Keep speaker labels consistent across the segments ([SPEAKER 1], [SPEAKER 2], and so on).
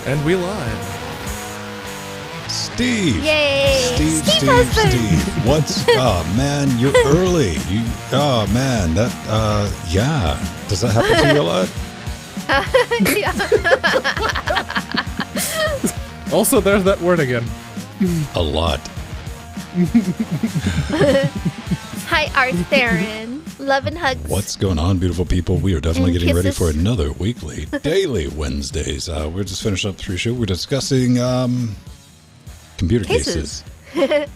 [SPEAKER 1] And we live.
[SPEAKER 2] Steve!
[SPEAKER 3] Yay!
[SPEAKER 2] Steve! What's... Oh, man, you're early. Oh, man, that... yeah. Does that happen to you a lot?
[SPEAKER 1] Also, there's that word again.
[SPEAKER 2] A lot.
[SPEAKER 3] Hi, Arthur. Love and hugs.
[SPEAKER 2] What's going on, beautiful people? We are definitely
[SPEAKER 3] And
[SPEAKER 2] getting ready
[SPEAKER 3] kisses.
[SPEAKER 2] for another weekly, daily Wednesdays. We're just finishing up the 3 show. We're discussing computer cases.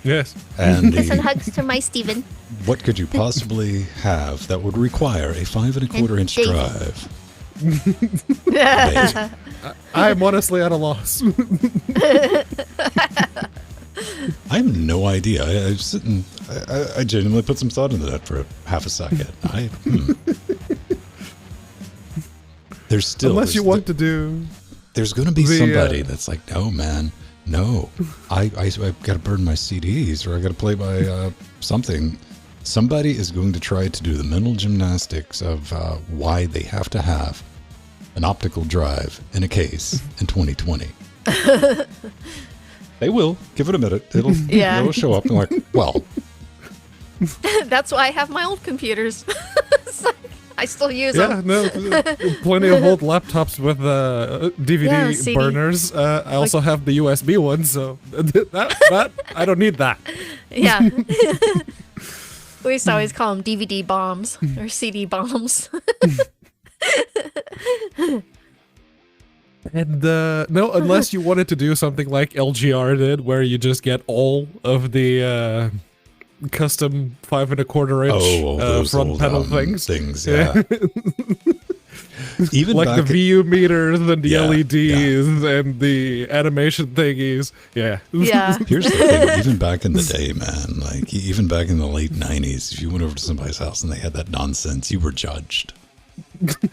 [SPEAKER 1] Yes.
[SPEAKER 2] And
[SPEAKER 3] Kiss and hugs to my Steven.
[SPEAKER 2] what could you possibly have that would require a 5 1/4 inch
[SPEAKER 3] Daisy.
[SPEAKER 2] drive? Daisy.
[SPEAKER 1] I'm honestly at a loss.
[SPEAKER 2] I have no idea. I was sitting. I genuinely put some thought into that for half a second. There's still
[SPEAKER 1] Unless you want to do...
[SPEAKER 2] There's going to be
[SPEAKER 1] the,
[SPEAKER 2] somebody that's like, no, man, no. I've got to burn my CDs, or I got to play by something. Somebody is going to try to do the mental gymnastics of why they have to have an optical drive in a case in 2020. They will. Give it a minute. It'll show up and like, well.
[SPEAKER 3] That's why I have my old computers. So I still use
[SPEAKER 1] Yeah,
[SPEAKER 3] them.
[SPEAKER 1] no, plenty of old laptops with DVD
[SPEAKER 3] Yeah, CD.
[SPEAKER 1] burners. I also have the USB one, so that I don't need that.
[SPEAKER 3] Yeah. We used to always call them DVD bombs or CD bombs.
[SPEAKER 1] And no, unless you wanted to do something like LGR did, where you just get all of the custom 5 1/4 inch
[SPEAKER 2] those
[SPEAKER 1] front
[SPEAKER 2] old,
[SPEAKER 1] panel things.
[SPEAKER 2] Yeah. Even
[SPEAKER 1] Like the
[SPEAKER 2] back
[SPEAKER 1] VU meters and the
[SPEAKER 2] Yeah,
[SPEAKER 1] LEDs and the animation thingies. Yeah.
[SPEAKER 3] Yeah.
[SPEAKER 2] Here's the thing, even back in the day, man, like even back in the late 90s, if you went over to somebody's house and they had that nonsense, you were judged.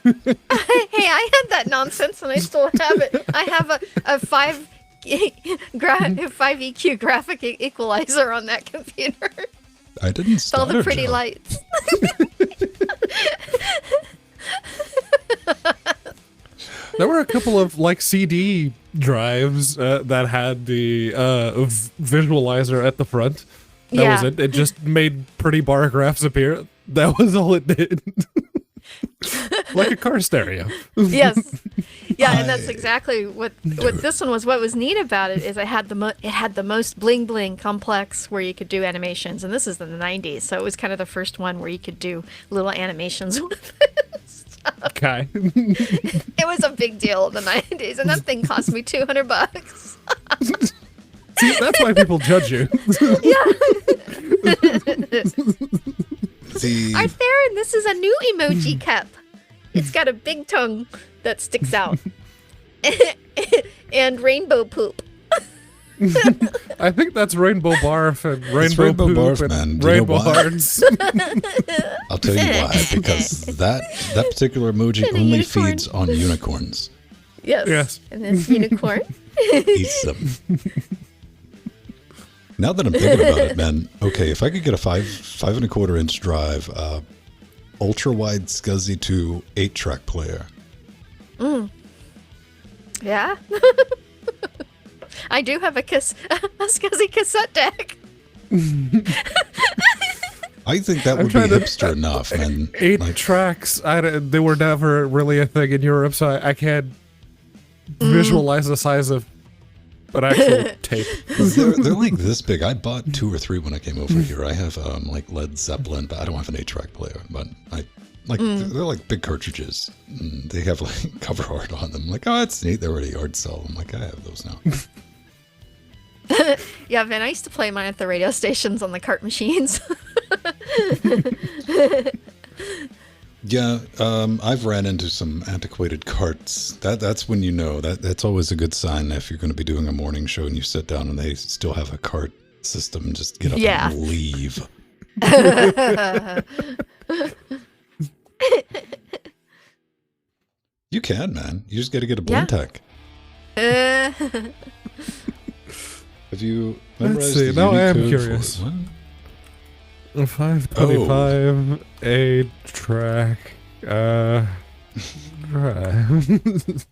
[SPEAKER 3] Hey, I had that nonsense and I still have it. I have a 5 EQ graphic equalizer on that computer.
[SPEAKER 2] I didn't
[SPEAKER 3] With all
[SPEAKER 2] start
[SPEAKER 3] the pretty
[SPEAKER 2] Joe.
[SPEAKER 3] lights.
[SPEAKER 1] There were a couple of like CD drives that had the visualizer at the front. That was
[SPEAKER 3] Yeah.
[SPEAKER 1] it. It just made pretty bar graphs appear. That was all it did. Like a car stereo.
[SPEAKER 3] Yes. Yeah, and that's exactly what this one was. What was neat about it is it had the most bling bling complex where you could do animations, and this is in the 90s, so it was kind of the first one where you could do little animations with it.
[SPEAKER 1] Okay.
[SPEAKER 3] It was a big deal in the 90s, and that thing cost me $200.
[SPEAKER 1] See, that's why people judge you.
[SPEAKER 3] Arthur, this is a new emoji cup. It's got a big tongue that sticks out. And rainbow poop.
[SPEAKER 1] I think that's rainbow barf and rainbow,
[SPEAKER 2] rainbow
[SPEAKER 1] poop
[SPEAKER 2] barf,
[SPEAKER 1] and
[SPEAKER 2] man. Do you know
[SPEAKER 1] rainbow
[SPEAKER 2] why?
[SPEAKER 1] hearts.
[SPEAKER 2] I'll tell you why, because that particular emoji
[SPEAKER 3] And a
[SPEAKER 2] only
[SPEAKER 3] unicorn.
[SPEAKER 2] feeds on unicorns.
[SPEAKER 3] Yes.
[SPEAKER 1] Yes.
[SPEAKER 3] And this unicorn.
[SPEAKER 2] Eats them. Now that I'm thinking about it, man, okay, if I could get a 5 1/4 inch drive, ultra wide SCSI 2 8-track player.
[SPEAKER 3] Yeah. I do have a SCSI cassette deck.
[SPEAKER 2] I think that would be
[SPEAKER 1] trying to-
[SPEAKER 2] hipster enough, man.
[SPEAKER 1] 8
[SPEAKER 2] Like,
[SPEAKER 1] tracks. They were never really a thing in Europe, so I can't visualize the size of an actual tape.
[SPEAKER 2] they're like this big. I bought 2 or 3 when I came over here. I have like Led Zeppelin, but I don't have an 8-track player. But they're like big cartridges. And they have like cover art on them. Like, oh, that's neat. They're already yard sale. I'm like, I have those now.
[SPEAKER 3] Yeah, Vin, I used to play mine at the radio stations on the cart machines.
[SPEAKER 2] Yeah, I've ran into some antiquated carts. That's when you know that's always a good sign if you're going to be doing a morning show and you sit down and they still have a cart system. Just get up
[SPEAKER 3] Yeah.
[SPEAKER 2] and leave. You can, man. You just got to get a Blintech. Have you memorized
[SPEAKER 1] see,
[SPEAKER 2] the
[SPEAKER 1] now I am
[SPEAKER 2] Unicode
[SPEAKER 1] curious.
[SPEAKER 2] For, what?
[SPEAKER 1] A 525 8-track drive.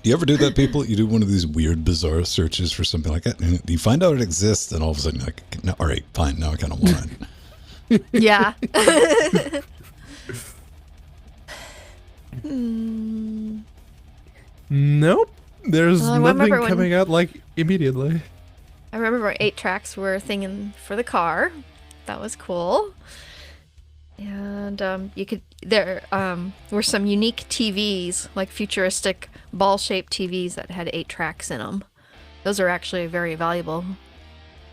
[SPEAKER 2] Do you ever do that, people? You do one of these weird, bizarre searches for something like that, and you find out it exists, and all of a sudden, you're like, no, all right, fine, now I kind of want it.
[SPEAKER 3] Yeah.
[SPEAKER 1] Nope. There's
[SPEAKER 3] Well, I
[SPEAKER 1] nothing
[SPEAKER 3] remember when-
[SPEAKER 1] coming out like immediately.
[SPEAKER 3] I remember 8 tracks were a thing for the car. That was cool. And there were some unique TVs, like futuristic ball-shaped TVs that had 8 tracks in them. Those are actually very valuable.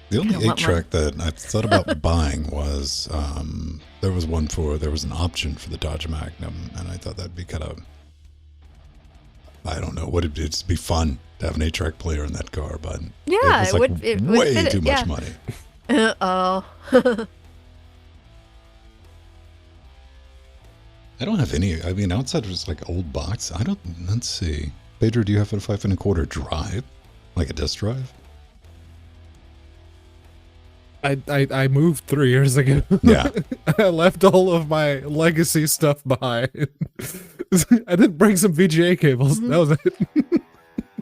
[SPEAKER 2] The only
[SPEAKER 3] Kinda want
[SPEAKER 2] 8-track that I thought about buying was there was an option for the Dodge Magnum, and I thought that'd be kind of, I don't know, it'd just be fun to have an 8-track player in that car, but
[SPEAKER 3] Yeah,
[SPEAKER 2] it was
[SPEAKER 3] it would
[SPEAKER 2] way
[SPEAKER 3] fit
[SPEAKER 2] too
[SPEAKER 3] it,
[SPEAKER 2] much
[SPEAKER 3] yeah.
[SPEAKER 2] money.
[SPEAKER 3] Oh.
[SPEAKER 2] I don't have any. I mean, outside of just like old box, I don't. Let's see. Pedro, do you have a 5 1/4 drive, like a disk drive?
[SPEAKER 1] I moved 3 years ago.
[SPEAKER 2] Yeah.
[SPEAKER 1] I left all of my legacy stuff behind. I did bring some VGA cables. That was it.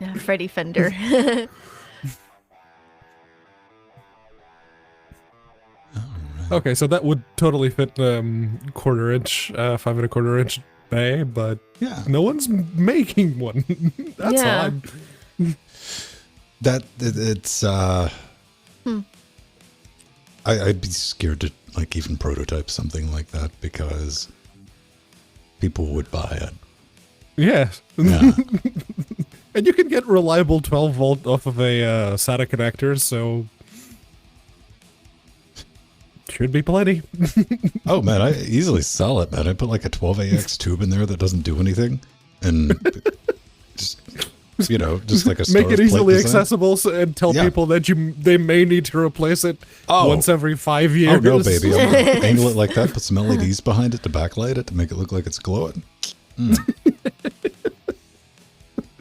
[SPEAKER 3] Yeah, Freddy Fender.
[SPEAKER 1] Okay, so that would totally fit 1/4 inch, 5 1/4 inch bay, but
[SPEAKER 2] Yeah.
[SPEAKER 1] no one's making one. That's
[SPEAKER 3] Yeah.
[SPEAKER 1] odd.
[SPEAKER 2] It's. I'd be scared to like even prototype something like that because people would buy it.
[SPEAKER 1] Yeah.
[SPEAKER 2] Yeah.
[SPEAKER 1] And you can get reliable 12 volt off of a SATA connector, so should be plenty.
[SPEAKER 2] Oh man, I easily sell it, man. I put like a 12AX tube in there that doesn't do anything, and just just like a
[SPEAKER 1] Make it
[SPEAKER 2] Star
[SPEAKER 1] easily
[SPEAKER 2] plate design.
[SPEAKER 1] accessible and tell
[SPEAKER 2] Yeah.
[SPEAKER 1] people that they may need to replace it
[SPEAKER 2] Oh.
[SPEAKER 1] once every 5 years.
[SPEAKER 2] Oh no, baby! I'm gonna angle it like that. Put some LEDs behind it to backlight it to make it look like it's glowing.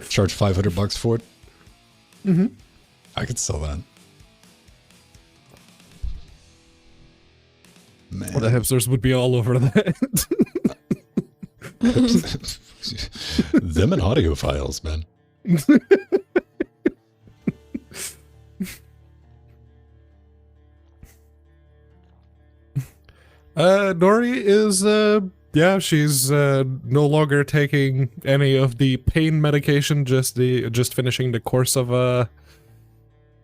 [SPEAKER 2] Charge $500 for it. Mm-hmm. I could sell that. Man,
[SPEAKER 1] Well, the hipsters would be all over that.
[SPEAKER 2] them and audiophiles, man.
[SPEAKER 1] Nori is, she's no longer taking any of the pain medication, just finishing the course of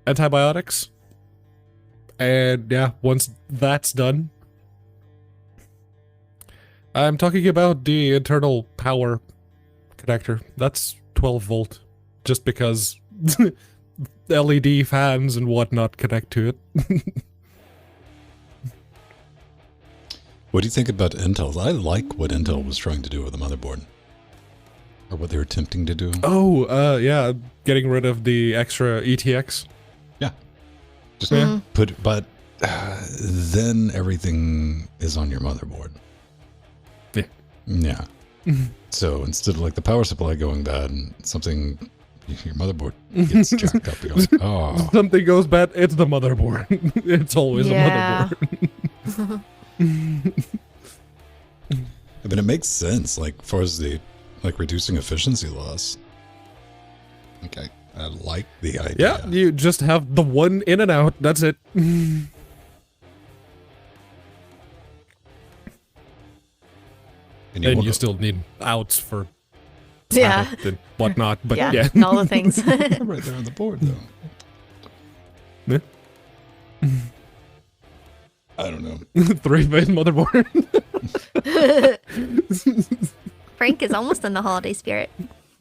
[SPEAKER 1] antibiotics. And yeah, once that's done, I'm talking about the internal power connector. That's 12 volt, just because LED fans and whatnot connect to it.
[SPEAKER 2] What do you think about Intel? I like what Intel was trying to do with the motherboard, or what they were attempting to do.
[SPEAKER 1] Oh, yeah, getting rid of the extra ETX.
[SPEAKER 2] Yeah, just put. But then everything is on your motherboard.
[SPEAKER 1] Yeah.
[SPEAKER 2] Yeah. So instead of like the power supply going bad and something, your motherboard gets jacked up. You're like, oh.
[SPEAKER 1] Something goes bad, it's the motherboard. It's always
[SPEAKER 3] Yeah.
[SPEAKER 1] a motherboard.
[SPEAKER 2] I mean, it makes sense, like, as far as the, like, reducing efficiency loss. Okay, I like the idea.
[SPEAKER 1] Yeah, you just have the one in and out. That's it.
[SPEAKER 2] And
[SPEAKER 1] And
[SPEAKER 2] want-
[SPEAKER 1] you still need outs for
[SPEAKER 3] Yeah.
[SPEAKER 1] SATA and whatnot. But
[SPEAKER 3] Yeah.
[SPEAKER 1] yeah.
[SPEAKER 3] And all the things.
[SPEAKER 2] right there on the board, though.
[SPEAKER 1] Yeah.
[SPEAKER 2] I don't know.
[SPEAKER 1] 3-phase motherboard.
[SPEAKER 3] Frank is almost in the holiday spirit.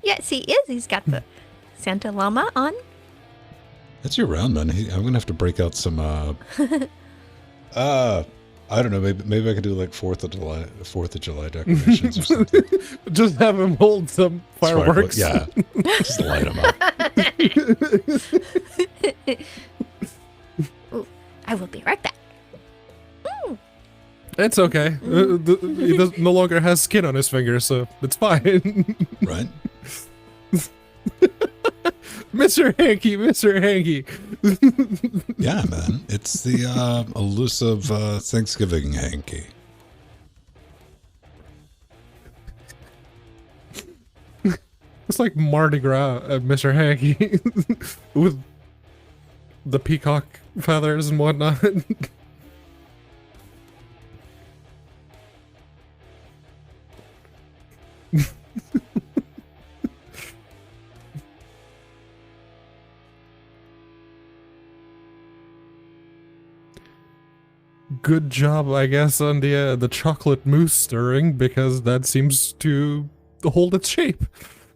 [SPEAKER 3] Yes, he is. He's got the Santa llama on.
[SPEAKER 2] That's year round, man. I'm gonna have to break out some. I don't know. Maybe I could do like 4th of July decorations or something.
[SPEAKER 1] Just have him hold some fireworks.
[SPEAKER 2] Yeah, just light them up.
[SPEAKER 3] Ooh, I will be right back.
[SPEAKER 1] It's okay. He no longer has skin on his fingers, so it's fine.
[SPEAKER 2] Right?
[SPEAKER 1] Mr. Hanky, Mr. Hanky.
[SPEAKER 2] Yeah, man. It's the elusive Thanksgiving hanky.
[SPEAKER 1] It's like Mardi Gras, Mr. Hanky, with the peacock feathers and whatnot. Good job, I guess, on the chocolate mousse stirring, because that seems to hold its shape.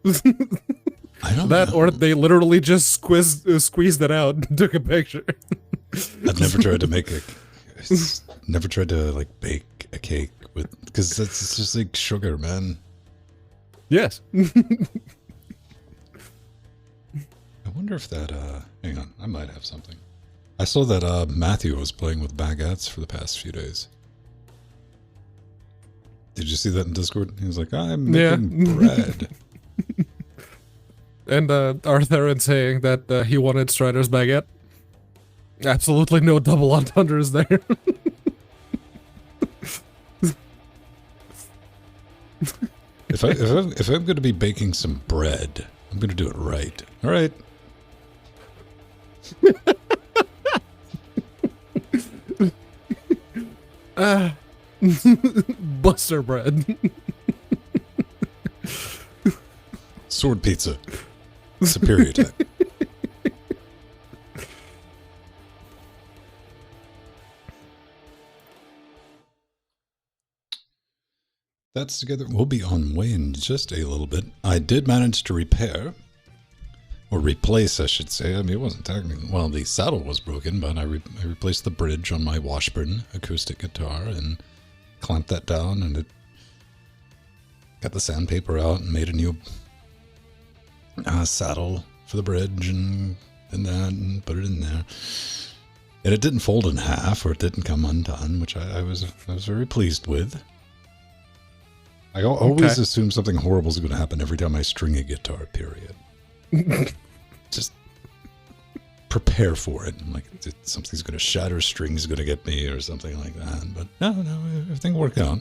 [SPEAKER 2] I don't
[SPEAKER 1] That,
[SPEAKER 2] know.
[SPEAKER 1] or they literally just squeezed it out and took a picture.
[SPEAKER 2] I've never tried to make never tried to like bake a cake with, because it's just like sugar, man.
[SPEAKER 1] Yes.
[SPEAKER 2] I wonder if that, hang on, I might have something. I saw that Matthew was playing with baguettes for the past few days. Did you see that in Discord? He was like, I'm making bread.
[SPEAKER 1] And Arthur saying that he wanted Strider's baguette. Absolutely no double entendres there.
[SPEAKER 2] If I'm going to be baking some bread, I'm going to do it right. All right.
[SPEAKER 1] Buster bread.
[SPEAKER 2] Sword pizza. Superior type. That's together. We'll be on way in just a little bit. I did manage to repair, or replace, I should say. I mean, it wasn't technically, well, the saddle was broken, but I replaced the bridge on my Washburn acoustic guitar and clamped that down, and it got the sandpaper out and made a new saddle for the bridge and that, and put it in there. And it didn't fold in half, or it didn't come undone, which I was very pleased with. I always assume something horrible is going to happen every time I string a guitar, period. Just prepare for it. I'm like, something's going to shatter, string's going to get me, or something like that. But no, everything worked out.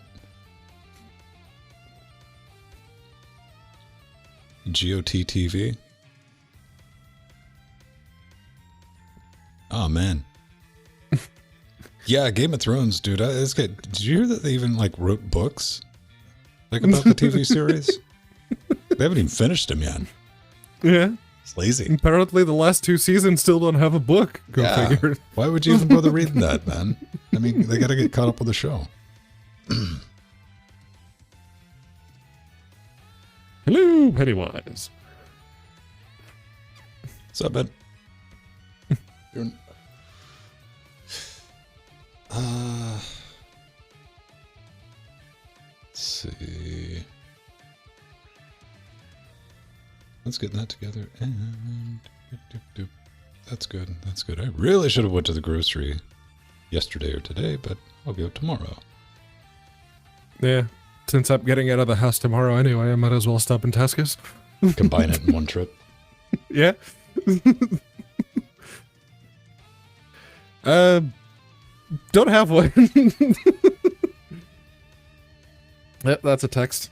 [SPEAKER 2] GOT TV. Oh, man. Yeah, Game of Thrones, dude. Did you hear that they even, like, wrote books? Like, about the TV series? They haven't even finished them yet.
[SPEAKER 1] Yeah.
[SPEAKER 2] It's lazy.
[SPEAKER 1] Apparently the last 2 seasons still don't have a book. Go figure.
[SPEAKER 2] Why would you even bother reading that, man? I mean, they gotta get caught up with the show.
[SPEAKER 1] Hello, Pennywise.
[SPEAKER 2] What's up, man? Let's see. Let's get that together. And that's good. That's good. I really should have went to the grocery yesterday or today, but I'll go tomorrow.
[SPEAKER 1] Yeah. Since I'm getting out of the house tomorrow anyway, I might as well stop in Tesco's.
[SPEAKER 2] Combine it in one trip.
[SPEAKER 1] Yeah. Don't have one. Yep, that's a text.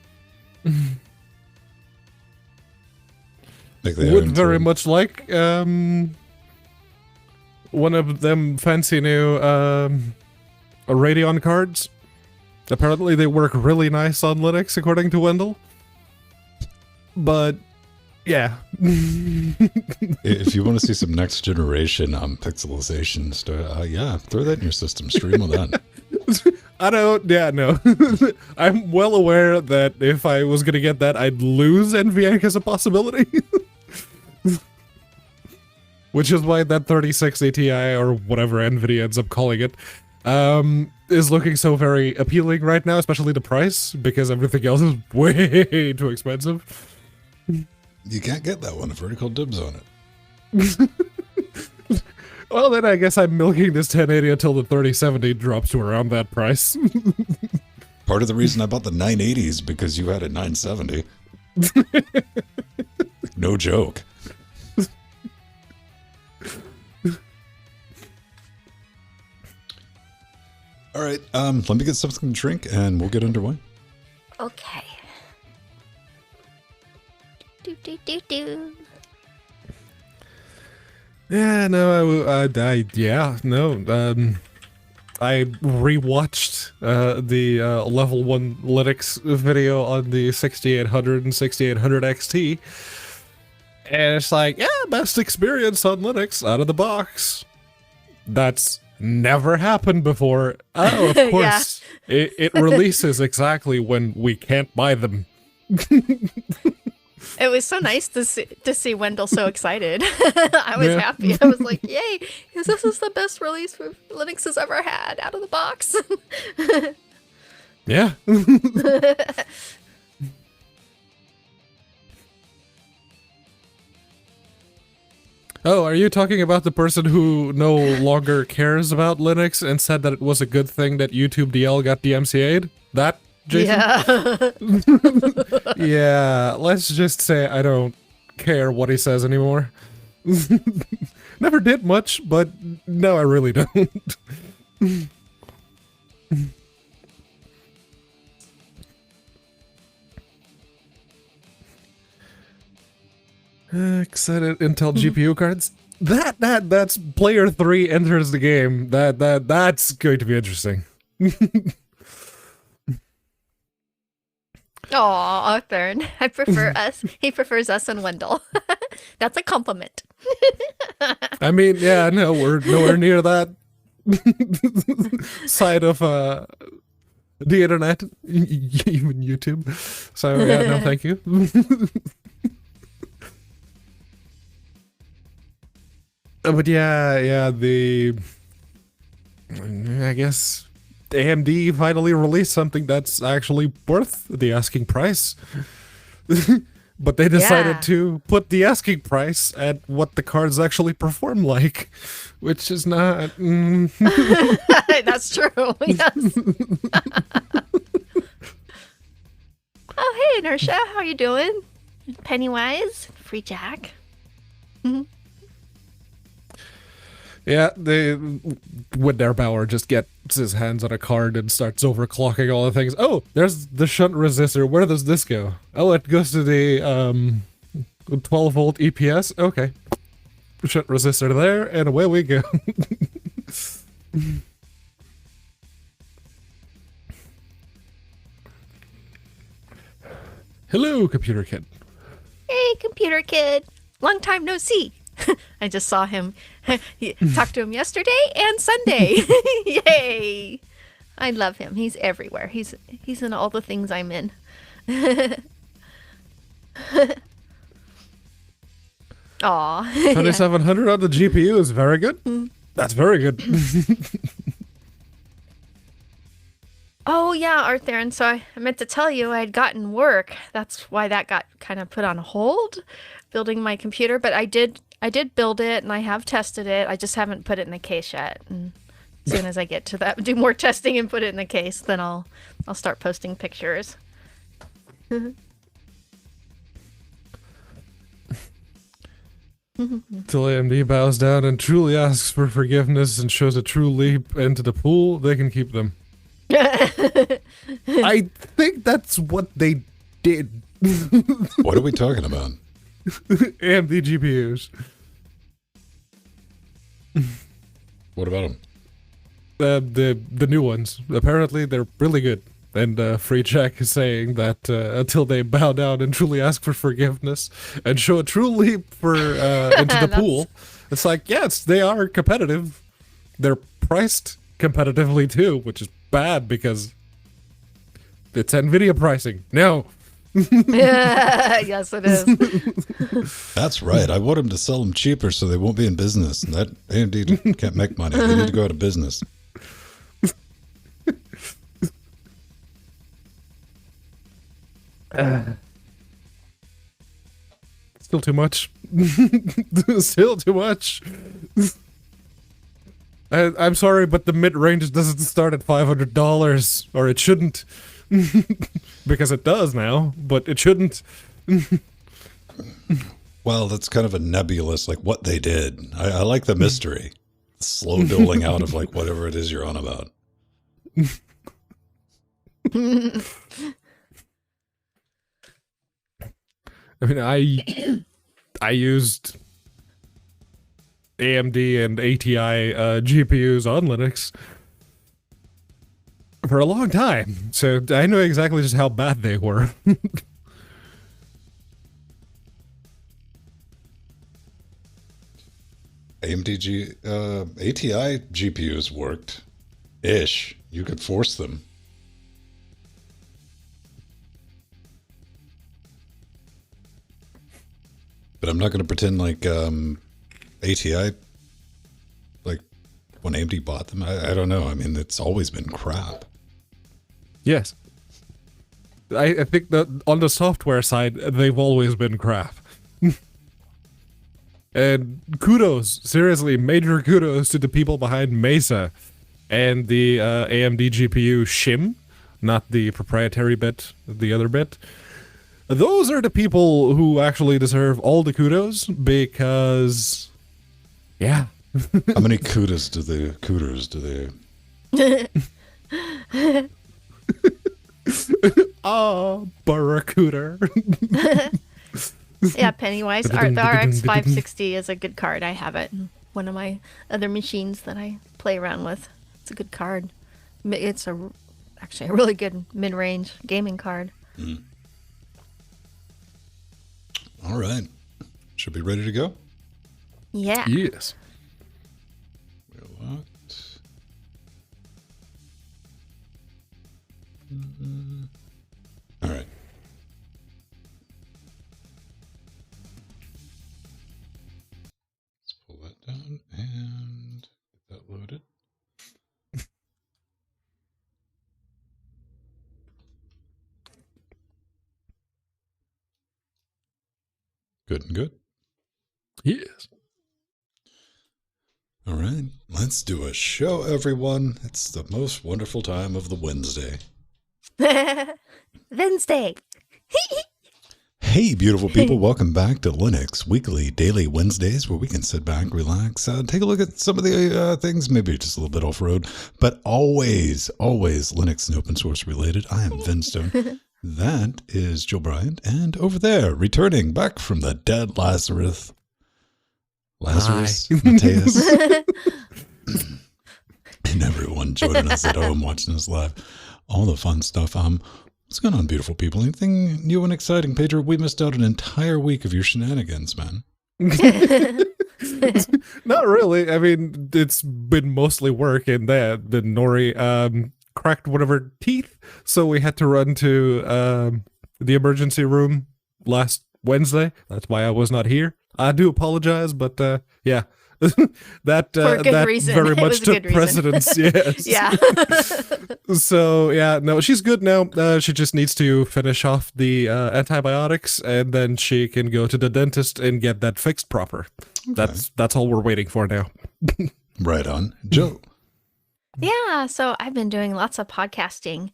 [SPEAKER 2] Like they
[SPEAKER 1] Would very much like one of them fancy new Radeon cards. Apparently they work really nice on Linux, according to Wendell. But yeah.
[SPEAKER 2] If you want to see some next generation pixelization stuff, yeah, throw that in your system. Stream with that.
[SPEAKER 1] I don't, yeah, no. I'm well aware that if I was going to get that, I'd lose NVENC as a possibility. Which is why that 3060 Ti, or whatever NVIDIA ends up calling it, is looking so very appealing right now, especially the price, because everything else is way too expensive.
[SPEAKER 2] You can't get that one. I've already called dibs on it.
[SPEAKER 1] Well, then I guess I'm milking this 1080 until the 3070 drops to around that price.
[SPEAKER 2] Part of the reason I bought the 980 is because you had a 970. No joke. All right, let me get something to drink and we'll get underway.
[SPEAKER 3] Okay. do.
[SPEAKER 1] Yeah, no, I rewatched the level 1 Linux video on the 6800 and 6800 XT, and it's like, yeah, best experience on Linux out of the box. That's never happened before. Oh, of course, it releases exactly when we can't buy them.
[SPEAKER 3] It was so nice to see Wendell so excited. I was happy. I was like, yay, this is the best release Linux has ever had out of the box.
[SPEAKER 1] Yeah. Oh, are you talking about the person who no longer cares about Linux and said that it was a good thing that YouTube DL got DMCA'd? That, Jason?
[SPEAKER 3] Yeah.
[SPEAKER 1] Yeah, let's just say I don't care what he says anymore. Never did much, but no, I really don't. Excited Intel GPU cards. That's player 3 enters the game. That's going to be interesting.
[SPEAKER 3] Aw, Thurn. I prefer us. He prefers us and Wendell. That's a compliment.
[SPEAKER 1] I mean, yeah, no, we're nowhere near that side of the internet, even YouTube. So yeah, no, thank you. But yeah, I guess AMD finally released something that's actually worth the asking price. But they decided to put the asking price at what the cards actually perform like, which is not...
[SPEAKER 3] That's true, yes. Oh, hey, Inertia, how you doing? Pennywise, Free Jack.
[SPEAKER 1] Yeah, Windar Bauer just gets his hands on a card and starts overclocking all the things. Oh, there's the shunt resistor. Where does this go? Oh, it goes to the 12 volt EPS. Okay. Shunt resistor there, and away we go. Hello, Computer Kid.
[SPEAKER 3] Hey, Computer Kid. Long time no see. I just saw him. Talked to him yesterday and Sunday. Yay! I love him. He's everywhere. He's in all the things I'm in.
[SPEAKER 1] 2700 on the GPU is very good. That's very good.
[SPEAKER 3] Oh yeah, Arthur. And so I meant to tell you I had gotten work. That's why that got kind of put on hold, building my computer. But I did build it and I have tested it. I just haven't put it in the case yet. And as soon as I get to that, do more testing and put it in the case, then I'll start posting pictures.
[SPEAKER 1] Till AMD bows down and truly asks for forgiveness and shows a true leap into the pool, they can keep them. I think that's what they did.
[SPEAKER 2] What are we talking about?
[SPEAKER 1] AMD GPUs.
[SPEAKER 2] What about them?
[SPEAKER 1] The new ones. Apparently they're really good. And Free Jack is saying that until they bow down and truly ask for forgiveness and show a true leap for into the pool, it's like, yes, they are competitive. They're priced competitively too, which is bad because it's NVIDIA pricing. No.
[SPEAKER 3] Yes, it is.
[SPEAKER 2] That's right. I want them to sell them cheaper so they won't be in business. And that AMD can't make money. They need to go out of business.
[SPEAKER 1] Still too much. Still too much. I'm sorry, but the mid-range doesn't start at $500, or it shouldn't. Because it does now, but it shouldn't.
[SPEAKER 2] Well, that's kind of a nebulous, like what they did. I like the mystery. Slow building out of like whatever it is you're on about.
[SPEAKER 1] I mean, I used AMD and ATI GPUs on Linux for a long time, so I know exactly just how bad they were.
[SPEAKER 2] ATI GPUs worked. Ish. You could force them. But I'm not going to pretend like ATI, like when AMD bought them, I don't know. I mean, it's always been crap.
[SPEAKER 1] Yes. I think that on the software side, they've always been crap. And kudos, seriously, major kudos to the people behind Mesa and the AMD GPU shim, not the proprietary bit, the other bit. Those are the people who actually deserve all the kudos because, yeah.
[SPEAKER 2] How many kudos do they?
[SPEAKER 1] Oh, barracuda.
[SPEAKER 3] Yeah, Pennywise. The RX 560 is a good card. I have it. One of my other machines that I play around with. It's a good card. It's actually a really good mid-range gaming card.
[SPEAKER 2] Mm. All right. Should be ready to go?
[SPEAKER 3] Yeah.
[SPEAKER 1] Yes.
[SPEAKER 2] We're locked. All right. Let's pull that down and get that loaded. Good and good.
[SPEAKER 1] Yes.
[SPEAKER 2] All right. Let's do a show, everyone. It's the most wonderful time of the Wednesday.
[SPEAKER 3] Wednesday.
[SPEAKER 2] Hey, beautiful people. Welcome back to Linux Weekly Daily Wednesdays, where we can sit back, relax, take a look at some of the things, maybe just a little bit off-road, but always Linux and open source related. I am Vinstone. That is Jill Bryant. And over there, returning back from the dead Lazarus, Mateus, and everyone joining us at home, watching us live. All the fun stuff. What's going on, beautiful people? Anything new and exciting, Pedro? We missed out an entire week of your shenanigans, man.
[SPEAKER 1] Not really. I mean, it's been mostly work in that. The Nori cracked one of her teeth, so we had to run to the emergency room last Wednesday. That's why I was not here. I do apologize, but yeah. that
[SPEAKER 3] reason.
[SPEAKER 1] very much took precedence. Yes.
[SPEAKER 3] Yeah.
[SPEAKER 1] So yeah, no, she's good now. She just needs to finish off the antibiotics, and then she can go to the dentist and get that fixed proper. Okay. That's all we're waiting for now.
[SPEAKER 2] Right on, Joe.
[SPEAKER 3] Yeah, so I've been doing lots of podcasting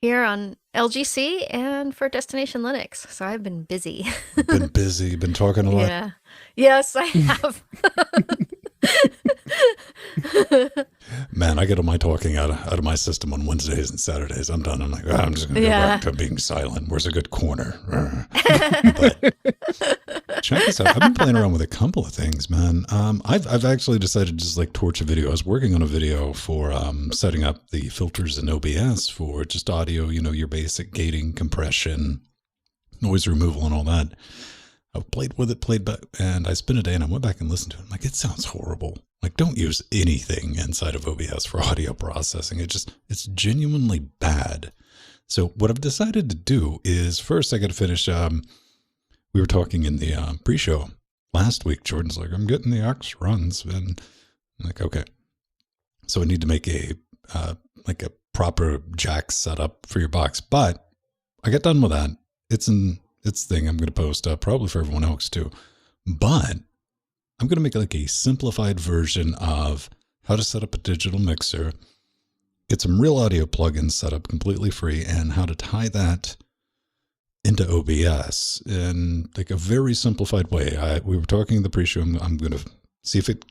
[SPEAKER 3] here on LGC and for Destination Linux. So I've been busy.
[SPEAKER 2] Been talking a lot.
[SPEAKER 3] Yeah. Yes, I have.
[SPEAKER 2] Man, I get all my talking out of my system on Wednesdays and Saturdays. I'm done. I'm like, I'm just going to go back to being silent. Where's a good corner? But check this out. I've been playing around with a couple of things, man. I've actually decided to just like torch a video. I was working on a video for setting up the filters in OBS for just audio, your basic gating, compression, noise removal, and all that. I played with it, and I spent a day and I went back and listened to it. I'm like, it sounds horrible. Like, don't use anything inside of OBS for audio processing. It's genuinely bad. So what I've decided to do is first I got to finish. We were talking in the pre-show last week. Jordan's like, I'm getting the aux runs, and I'm like, okay. So I need to make a proper jack setup for your box. But I got done with that. It's thing I'm going to post probably for everyone else too. But I'm going to make like a simplified version of how to set up a digital mixer, get some real audio plugins set up completely free, and how to tie that into OBS in like a very simplified way. We were talking in the pre-show. I'm going to see if it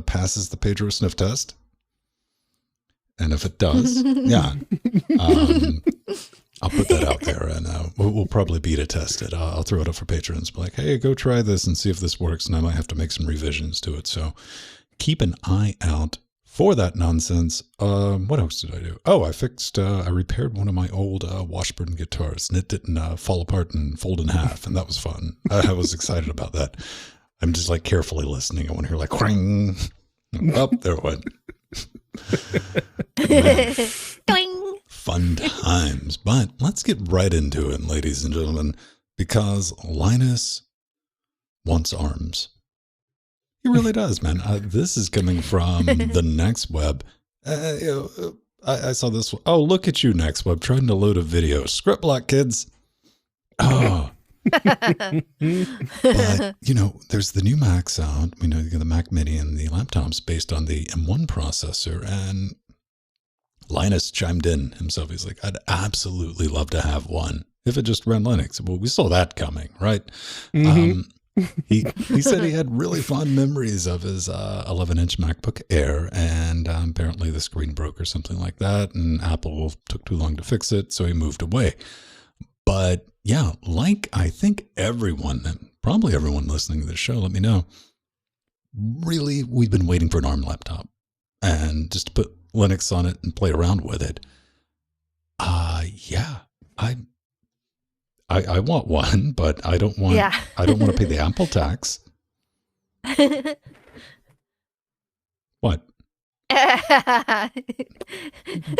[SPEAKER 2] passes the Pedro sniff test. And if it does, yeah. I'll put that out there, and we'll probably beta test it. I'll throw it up for patrons. Be like, hey, go try this and see if this works, and I might have to make some revisions to it. So keep an eye out for that nonsense. What else did I do? Oh, I repaired one of my old Washburn guitars, and it didn't fall apart and fold in half, and that was fun. I was excited about that. I'm just like carefully listening. I want to hear like, ring. Oh, there it went.
[SPEAKER 3] Doing.
[SPEAKER 2] Fun times. But let's get right into it, ladies and gentlemen, because Linus wants arms. He really does, man. This is coming from the Next Web. I saw this one. Oh, look at you, Next Web, trying to load a video. Script block, kids. Oh. But, there's the new Macs out. We know you got the Mac Mini and the laptops based on the M1 processor. And Linus chimed in himself. He's like, I'd absolutely love to have one if it just ran Linux. Well, we saw that coming, right? Mm-hmm. He said he had really fond memories of his 11-inch MacBook Air, and apparently the screen broke or something like that, and Apple took too long to fix it, so he moved away. But yeah, like I think everyone, probably everyone listening to this show, let me know. Really, we've been waiting for an ARM laptop, and just to put Linux on it and play around with it. Yeah, I want one, but I don't want to pay the Apple tax. What?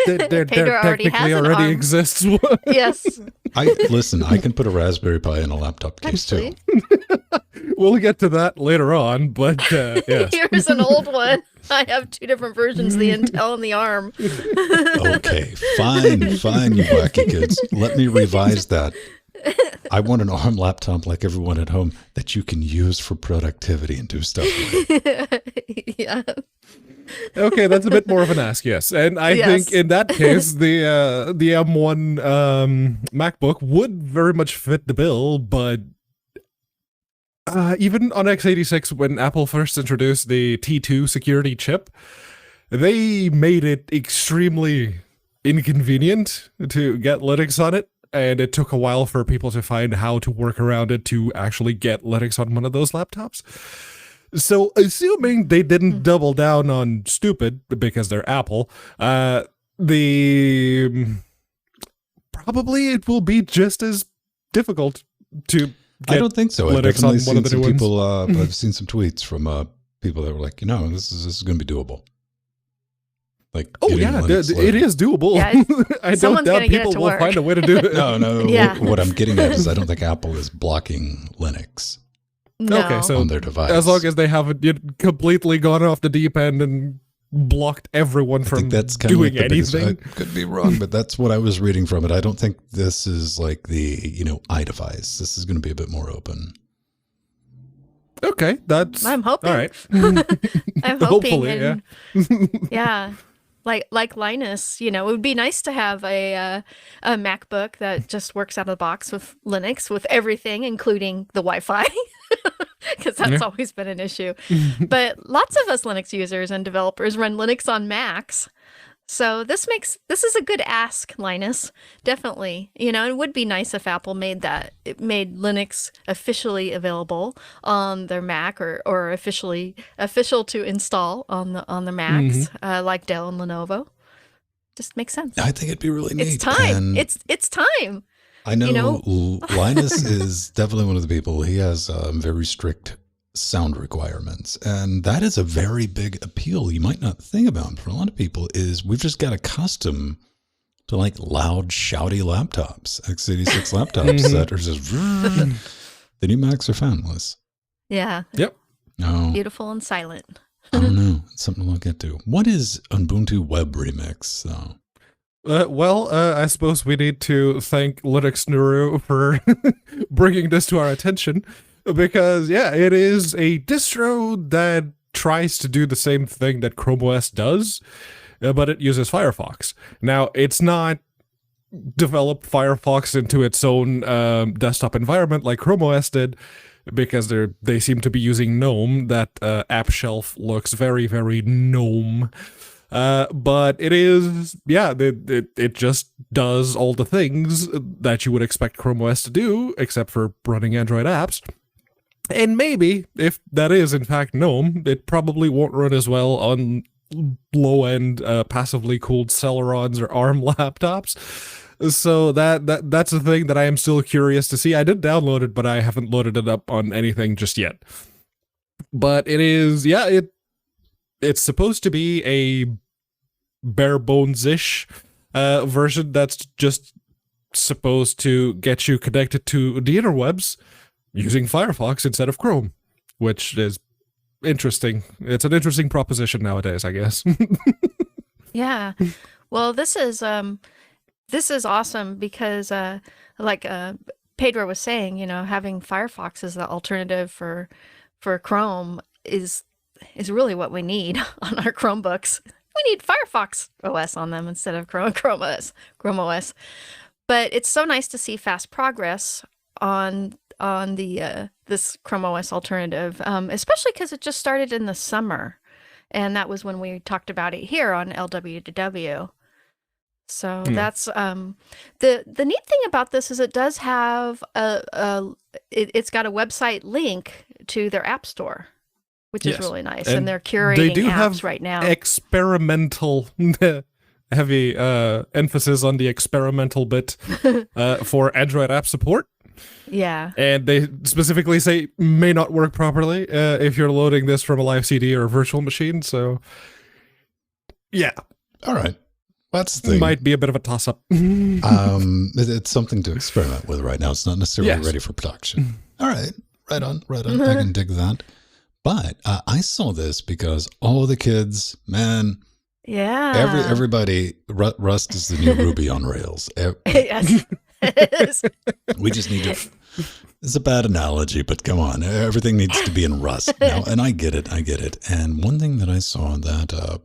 [SPEAKER 1] There technically already exists one.
[SPEAKER 3] Yes.
[SPEAKER 2] I can put a Raspberry Pi in a laptop case too.
[SPEAKER 1] We'll get to that later on, but yes.
[SPEAKER 3] Here's an old one. I have two different versions, the Intel and the ARM.
[SPEAKER 2] Okay, fine, you wacky kids. Let me revise that. I want an ARM laptop like everyone at home that you can use for productivity and do stuff with.
[SPEAKER 3] Yeah.
[SPEAKER 1] Okay, that's a bit more of an ask, yes. And I think in that case, the M1 MacBook would very much fit the bill, but even on x86, when Apple first introduced the T2 security chip, they made it extremely inconvenient to get Linux on it. And it took a while for people to find how to work around it to actually get Linux on one of those laptops. So assuming they didn't double down on stupid because they're Apple, probably it will be just as difficult to get
[SPEAKER 2] I don't think so.
[SPEAKER 1] Linux on one of the new ones.
[SPEAKER 2] People, I've seen some tweets from people that were like, this is going to be doable. Like,
[SPEAKER 1] oh yeah, it is doable. Yeah, I don't doubt people will find a way to do it.
[SPEAKER 2] No. Yeah. What I'm getting at is I don't think Apple is blocking Linux.
[SPEAKER 3] No.
[SPEAKER 1] Okay, so
[SPEAKER 2] on their device,
[SPEAKER 1] as long as they haven't completely gone off the deep end and blocked everyone from doing anything.
[SPEAKER 2] I could be wrong, but that's what I was reading from it. I don't think this is like the iDevice. This is going to be a bit more open.
[SPEAKER 1] Okay, that's.
[SPEAKER 3] I'm hoping.
[SPEAKER 1] All right.
[SPEAKER 3] I'm hoping.
[SPEAKER 1] Hopefully,
[SPEAKER 3] yeah. Like Linus, it would be nice to have a MacBook that just works out of the box with Linux, with everything, including the Wi-Fi, because that's always been an issue. But lots of us Linux users and developers run Linux on Macs. So this is a good ask, Linus. Definitely. It would be nice if Apple made Linux officially available on their Mac or official to install on the Macs, like Dell and Lenovo. Just makes sense.
[SPEAKER 2] I think it'd be really neat.
[SPEAKER 3] It's time. It's time.
[SPEAKER 2] I know, Linus is definitely one of the people. He has very strict sound requirements, and that is a very big appeal you might not think about for a lot of people. Is we've just got accustomed to like loud shouty laptops, x86 laptops that are just the new Macs are fanless.
[SPEAKER 3] Yeah.
[SPEAKER 1] Yep.
[SPEAKER 2] No.
[SPEAKER 3] Beautiful and silent.
[SPEAKER 2] I don't know. It's something we'll get to. What is Ubuntu Web Remix though?
[SPEAKER 1] I suppose we need to thank Linux Nuru for bringing this to our attention. Because, it is a distro that tries to do the same thing that Chrome OS does, but it uses Firefox. Now, it's not developed Firefox into its own desktop environment like Chrome OS did, because they seem to be using GNOME. That app shelf looks very, very GNOME. But it is, yeah, it just does all the things that you would expect Chrome OS to do, except for running Android apps. And maybe, if that is in fact GNOME, it probably won't run as well on low-end, passively cooled Celerons or ARM laptops. So that's a thing that I am still curious to see. I did download it, but I haven't loaded it up on anything just yet. But it is, yeah, it's supposed to be a bare bones-ish version that's just supposed to get you connected to the interwebs using Firefox instead of Chrome, which is interesting. It's an interesting proposition nowadays, I guess.
[SPEAKER 3] Yeah. Well, this is awesome because, like Pedro was saying, having Firefox as the alternative for Chrome is really what we need on our Chromebooks. We need Firefox OS on them instead of Chrome OS. But it's so nice to see fast progress on the this Chrome OS alternative, especially because it just started in the summer, and that was when we talked about it here on LWW. So that's the neat thing about this is it does have it's got a website link to their app store, which is really nice, and they're curating apps right now.
[SPEAKER 1] Experimental heavy emphasis on the experimental bit for Android app support.
[SPEAKER 3] Yeah. And
[SPEAKER 1] they specifically say may not work properly if you're loading this from a live CD or a virtual machine. So, yeah.
[SPEAKER 2] All right. That's the thing.
[SPEAKER 1] Might be a bit of a toss-up.
[SPEAKER 2] It's something to experiment with right now. It's not necessarily ready for production. All right. Right on. I can dig that. But I saw this because all the kids, man.
[SPEAKER 3] Yeah.
[SPEAKER 2] Everybody, Rust is the new Ruby on Rails.
[SPEAKER 3] Yes.
[SPEAKER 2] We just need to. It's a bad analogy, but come on, everything needs to be in Rust now, and I get it. And one thing that I saw that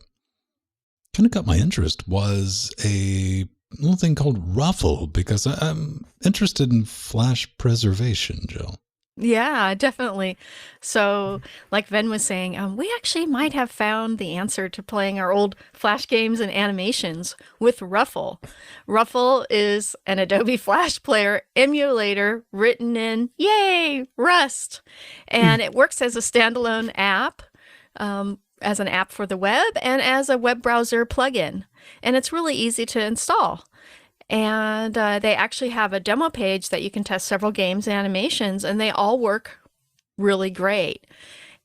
[SPEAKER 2] kind of got my interest was a little thing called Ruffle, because I'm interested in flash preservation, Jill.
[SPEAKER 3] Yeah, definitely. So, like Ven was saying, we actually might have found the answer to playing our old Flash games and animations with Ruffle. Ruffle is an Adobe Flash Player emulator written in, yay, Rust. And it works as a standalone app, as an app for the web, and as a web browser plugin. And it's really easy to install. And they actually have a demo page that you can test several games and animations, and they all work really great.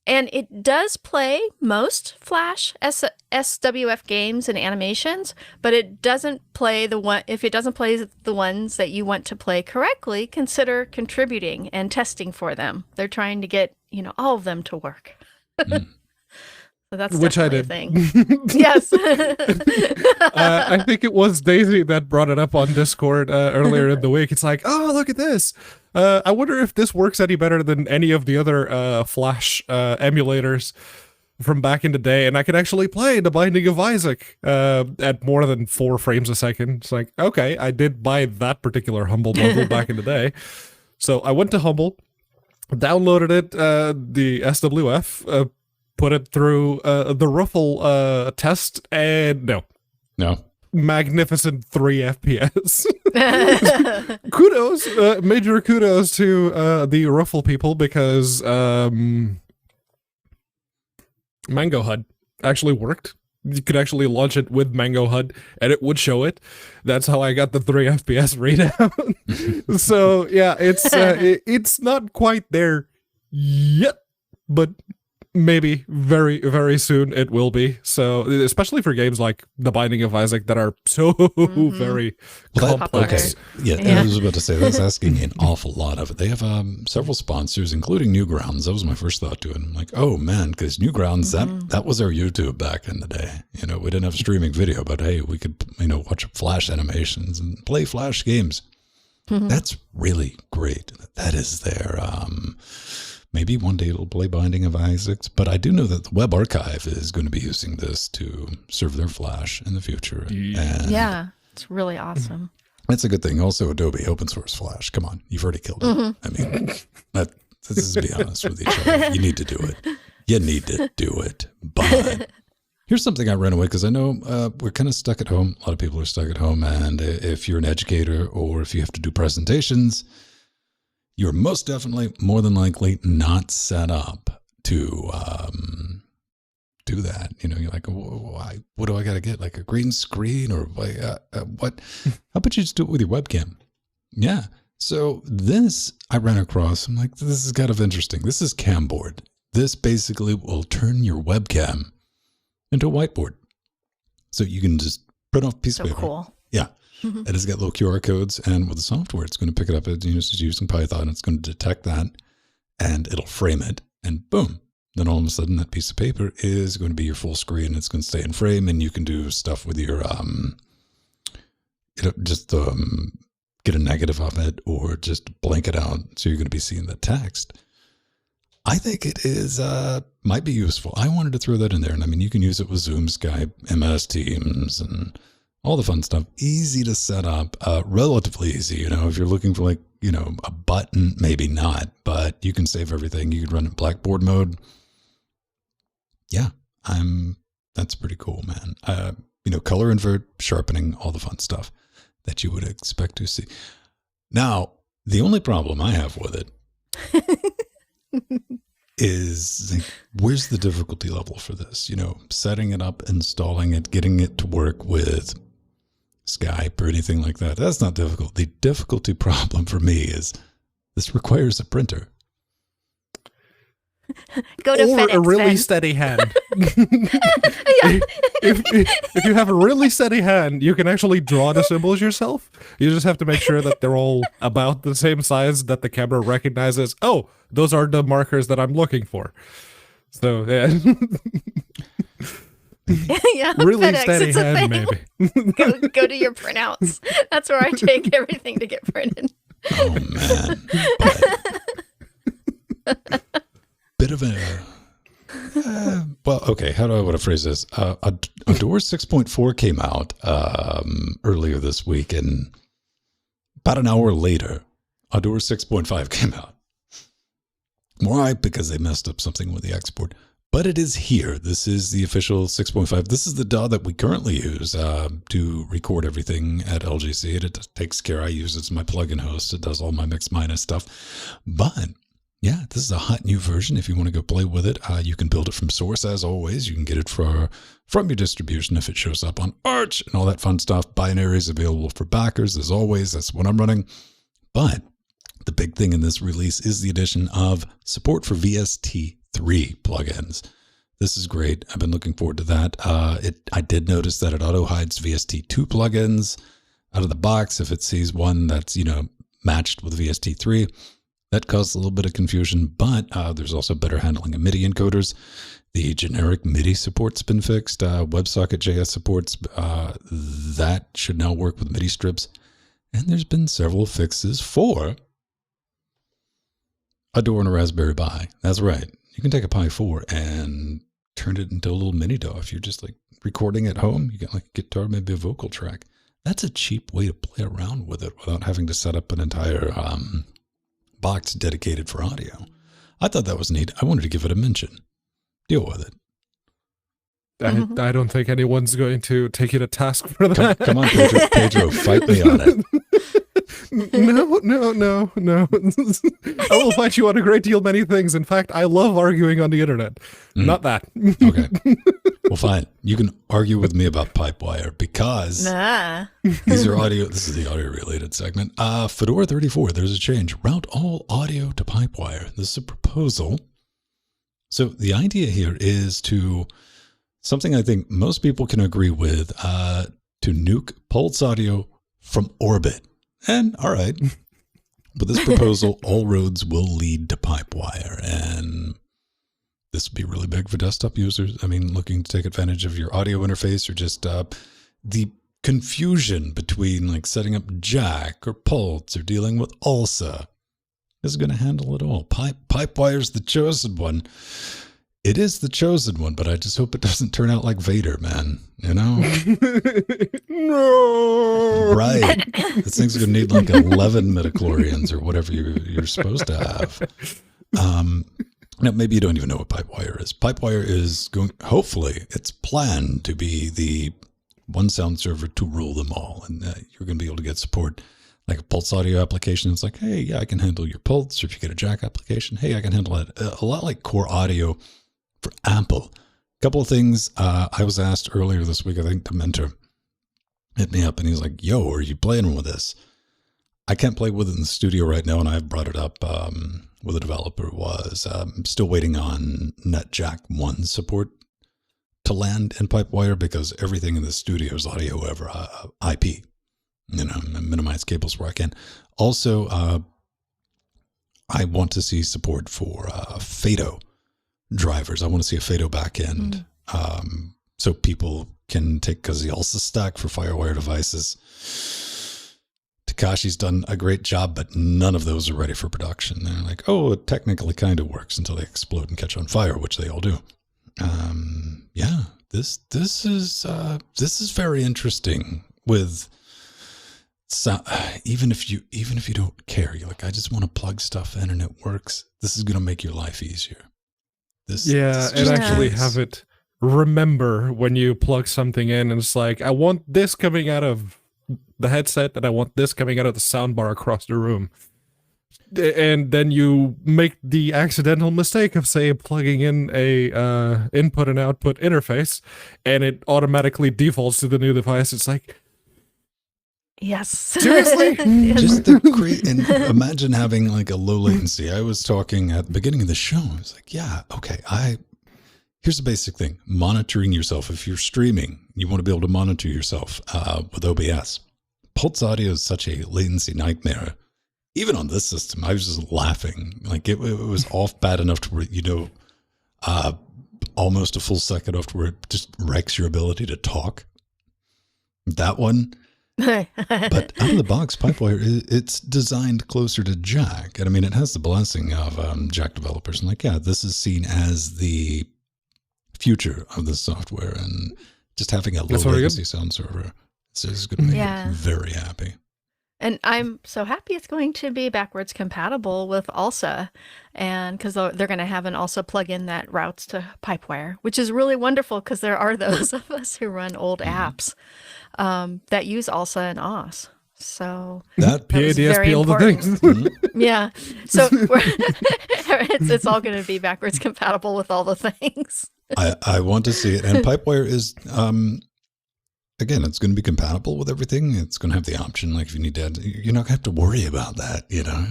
[SPEAKER 3] And it does play most Flash SWF games and animations, but it doesn't play if it doesn't play the ones that you want to play correctly, consider contributing and testing for them. They're trying to get, all of them to work. So that's
[SPEAKER 1] which I did.
[SPEAKER 3] A thing. Yes.
[SPEAKER 1] I think it was Daisy that brought it up on Discord earlier in the week. It's like, oh, look at this. I wonder if this works any better than any of the other Flash emulators from back in the day. And I could actually play The Binding of Isaac at more than 4 frames a second. It's like, okay, I did buy that particular Humble bundle back in the day. So I went to Humble, downloaded it, the SWF, put it through the Ruffle test, and no. Magnificent 3 FPS. Kudos, major kudos to the Ruffle people, because Mango HUD actually worked. You could actually launch it with Mango HUD, and it would show it. That's how I got the 3 FPS readout. So yeah, it's not quite there yet, but maybe very, very soon it will be. So, especially for games like The Binding of Isaac that are so very complex.
[SPEAKER 2] Okay. Yeah, I was about to say, that's asking an awful lot of it. They have several sponsors, including Newgrounds. That was my first thought to it. I'm like, oh man, because Newgrounds, that was our YouTube back in the day. We didn't have streaming video, but hey, we could, watch Flash animations and play Flash games. That's really great. That is their maybe one day it'll play Binding of Isaac, but I do know that the Web Archive is going to be using this to serve their Flash in the future. And
[SPEAKER 3] yeah, it's really awesome.
[SPEAKER 2] That's a good thing. Also, Adobe open source Flash. Come on, you've already killed it. I mean, this is to be honest with each other. You need to do it. You need to do it, but Here's something I ran away because I know we're kind of stuck at home. A lot of people are stuck at home. And if you're an educator or if you have to do presentations, you're most definitely, more than likely, not set up to do that. You know, you're like, why? What do I got to get? Like a green screen or what? How about you just do it with your webcam? Yeah. So this I ran across. I'm like, this is kind of interesting. This is Camboard. This basically will turn your webcam into a whiteboard. So you can just print off a piece of paper.
[SPEAKER 3] Cool.
[SPEAKER 2] Yeah. And it's got little QR codes. And with the software, it's going to pick it up. It's using Python. It's going to detect that. And it'll frame it. And boom. Then all of a sudden, that piece of paper is going to be your full screen. It's going to stay in frame. And you can do stuff with your, get a negative of it or just blank it out. So you're going to be seeing the text. I think it is, might be useful. I wanted to throw that in there. And I mean, you can use it with Zoom, Skype, MS Teams, and all the fun stuff. Easy to set up, relatively easy. You know, if you're looking for like, you know, a button, maybe not, but you can save everything. You could run it Blackboard mode. Yeah, that's pretty cool, man. You know, color invert, sharpening, all the fun stuff that you would expect to see. Now, the only problem I have with it is like, where's the difficulty level for this? You know, setting it up, installing it, getting it to work with Skype or anything like that. That's not difficult. The difficulty problem for me is this requires a printer.
[SPEAKER 3] Go to
[SPEAKER 1] or
[SPEAKER 3] FedEx,
[SPEAKER 1] a really
[SPEAKER 3] Ben.
[SPEAKER 1] steady hand. if you have a really steady hand, you can actually draw the symbols yourself. You just have to make sure that they're all about the same size that the camera recognizes. Oh, those are the markers that I'm looking for. So yeah.
[SPEAKER 3] Yeah,
[SPEAKER 1] Really
[SPEAKER 3] FedEx,
[SPEAKER 1] steady
[SPEAKER 3] it's a
[SPEAKER 1] hand,
[SPEAKER 3] thing.
[SPEAKER 1] maybe.
[SPEAKER 3] Go to your printouts. That's where I take everything to get printed.
[SPEAKER 2] Oh, man. Bit of a... well, okay, how do I want to phrase this? Adore 6.4 came out earlier this week, and about an hour later, Adore 6.5 came out. Why? Because they messed up something with the export. But it is here. This is the official 6.5. This is the DAW that we currently use to record everything at LGC. It takes care. I use it as my plugin host. It does all my mix minus stuff. But yeah, this is a hot new version. If you want to go play with it, you can build it from source as always. You can get it from your distribution if it shows up on Arch and all that fun stuff. Binaries available for backers as always. That's what I'm running. But the big thing in this release is the addition of support for VST3 plugins. This is great. I've been looking forward to that. I did notice that it auto hides VST2 plugins out of the box if it sees one that's, you know, matched with VST3. That caused a little bit of confusion, but there's also better handling of MIDI encoders. The generic MIDI support's been fixed. WebSocket.js supports that should now work with MIDI strips. And there's been several fixes for Adore and a Raspberry Pi. That's right. You can take a Pi 4 and turn it into a little mini DAW. If you're just like recording at home, you got like a guitar, maybe a vocal track. That's a cheap way to play around with it without having to set up an entire box dedicated for audio. I thought that was neat. I wanted to give it a mention. Deal with it.
[SPEAKER 1] I don't think anyone's going to take you to task for that.
[SPEAKER 2] Come on, Pedro, fight me on it.
[SPEAKER 1] No. I will fight you on a great deal many things. In fact, I love arguing on the internet. Not that.
[SPEAKER 2] Okay. Well, fine. You can argue with me about Pipewire because these are audio. This is the audio related segment. Fedora 34, there's a change. Route all audio to Pipewire. This is a proposal. So the idea here is to something I think most people can agree with, to nuke Pulse audio from orbit. And all right, but this proposal, all roads will lead to Pipewire, and this would be really big for desktop users. I mean, looking to take advantage of your audio interface or just the confusion between like setting up Jack or Pulse or dealing with ALSA. This is going to handle it all. Pipewire's the chosen one. It is the chosen one, but I just hope it doesn't turn out like Vader, man. You know?
[SPEAKER 1] No.
[SPEAKER 2] Right. This thing's going to need like 11 midichlorians or whatever you're supposed to have. Now, maybe you don't even know what Pipewire is. Pipewire is hopefully, it's planned to be the one sound server to rule them all. And you're going to be able to get support like a Pulse audio application. It's like, hey, yeah, I can handle your Pulse. Or if you get a Jack application, hey, I can handle it. A lot like Core Audio for Apple. A couple of things I was asked earlier this week, I think the mentor hit me up and he's like, yo, are you playing with this? I can't play with it in the studio right now, and I've brought it up with a developer. I'm still waiting on NetJack 1 support to land in Pipewire because everything in the studio is audio over IP. Minimize cables where I can. Also, I want to see support for FADO drivers. I want to see a FADO backend so people can take, because the Ulsa stack for FireWire devices, Takashi's done a great job, but none of those are ready for production. They're like, oh, it technically kind of works until they explode and catch on fire, which they all do. Yeah, this is very interesting. With even if you don't care, you're like, I just want to plug stuff in and it works. This is going to make your life easier.
[SPEAKER 1] Actually have it remember when you plug something in, and it's like, I want this coming out of the headset and I want this coming out of the soundbar across the room. And then you make the accidental mistake of, say, plugging in a input and output interface, and it automatically defaults to the new device. It's like,
[SPEAKER 3] yes.
[SPEAKER 1] Seriously?
[SPEAKER 2] Just and imagine having like a low latency. I was talking at the beginning of the show. I was like, yeah, okay, here's the basic thing. Monitoring yourself. If you're streaming, you want to be able to monitor yourself with OBS. Pulse audio is such a latency nightmare. Even on this system, I was just laughing. Like it was off bad enough to where, almost a full second off to where it just wrecks your ability to talk. That one. But out of the box, Pipewire, it's designed closer to Jack. And I mean, it has the blessing of Jack developers. And like, yeah, this is seen as the future of the software, and just having a low latency sound server is going to make me very happy.
[SPEAKER 3] And I'm so happy it's going to be backwards compatible with ALSA, and because they're going to have an ALSA plugin that routes to Pipewire, which is really wonderful because there are those of us who run old apps that use ALSA and OS. So
[SPEAKER 1] that PADSP, all the things.
[SPEAKER 3] Yeah. So it's all going to be backwards compatible with all the things.
[SPEAKER 2] I want to see it. And Pipewire is, again, it's going to be compatible with everything. It's going to have the option, like if you need to add, you're not going to have to worry about that,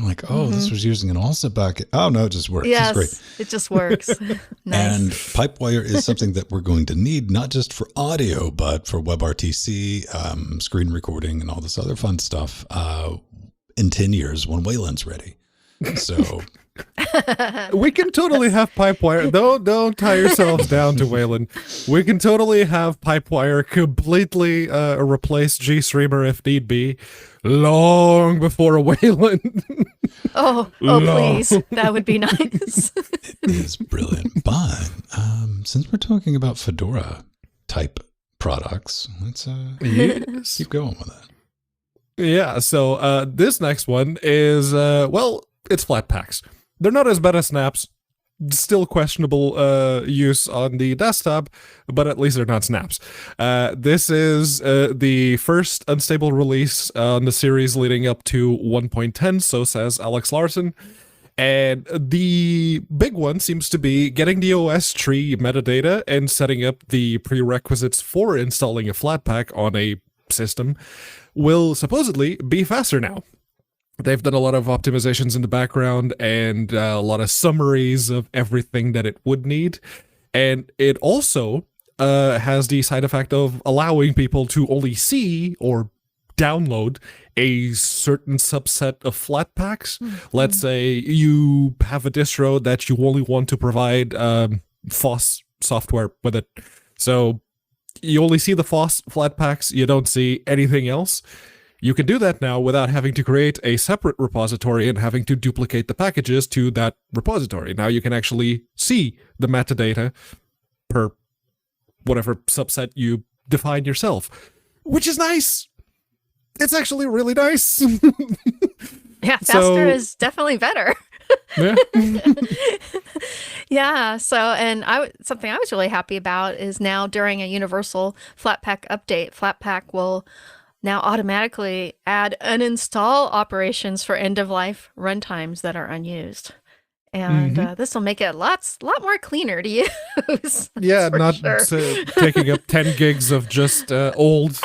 [SPEAKER 2] Like, oh, this was using an ALSA backend. Oh, no, it just works.
[SPEAKER 3] Yes,
[SPEAKER 2] it's great.
[SPEAKER 3] It just works. Nice.
[SPEAKER 2] And Pipewire is something that we're going to need, not just for audio, but for WebRTC, screen recording, and all this other fun stuff in 10 years when Wayland's ready. So...
[SPEAKER 1] we can totally have Pipewire. Don't tie yourselves down to Wayland. We can totally have Pipewire completely replace GStreamer if need be, long before Wayland.
[SPEAKER 3] Oh, please, that would be nice.
[SPEAKER 2] It is brilliant. But since we're talking about Fedora type products, let's keep going with that.
[SPEAKER 1] Yeah. So this next one is it's Flatpaks. They're not as bad as snaps. Still questionable use on the desktop, but at least they're not snaps. This is the first unstable release on the series leading up to 1.10, so says Alex Larson. And the big one seems to be getting the OS tree metadata and setting up the prerequisites for installing a Flatpak on a system will supposedly be faster now. They've done a lot of optimizations in the background and a lot of summaries of everything that it would need. And it also has the side effect of allowing people to only see or download a certain subset of Flatpaks. Mm-hmm. Let's say you have a distro that you only want to provide FOSS software with it. So you only see the FOSS Flatpaks, you don't see anything else. You can do that now without having to create a separate repository and having to duplicate the packages to that repository. Now you can actually see the metadata per whatever subset you define yourself, which is nice. It's actually really nice.
[SPEAKER 3] Yeah, faster is definitely better.
[SPEAKER 1] Yeah.
[SPEAKER 3] Yeah. So, and something I was really happy about is now during a universal Flatpak update, Flatpak will now automatically add uninstall operations for end-of-life runtimes that are unused. And this will make it a lot more cleaner to use.
[SPEAKER 1] Yeah,
[SPEAKER 3] for
[SPEAKER 1] not
[SPEAKER 3] sure.
[SPEAKER 1] taking up 10 gigs of just old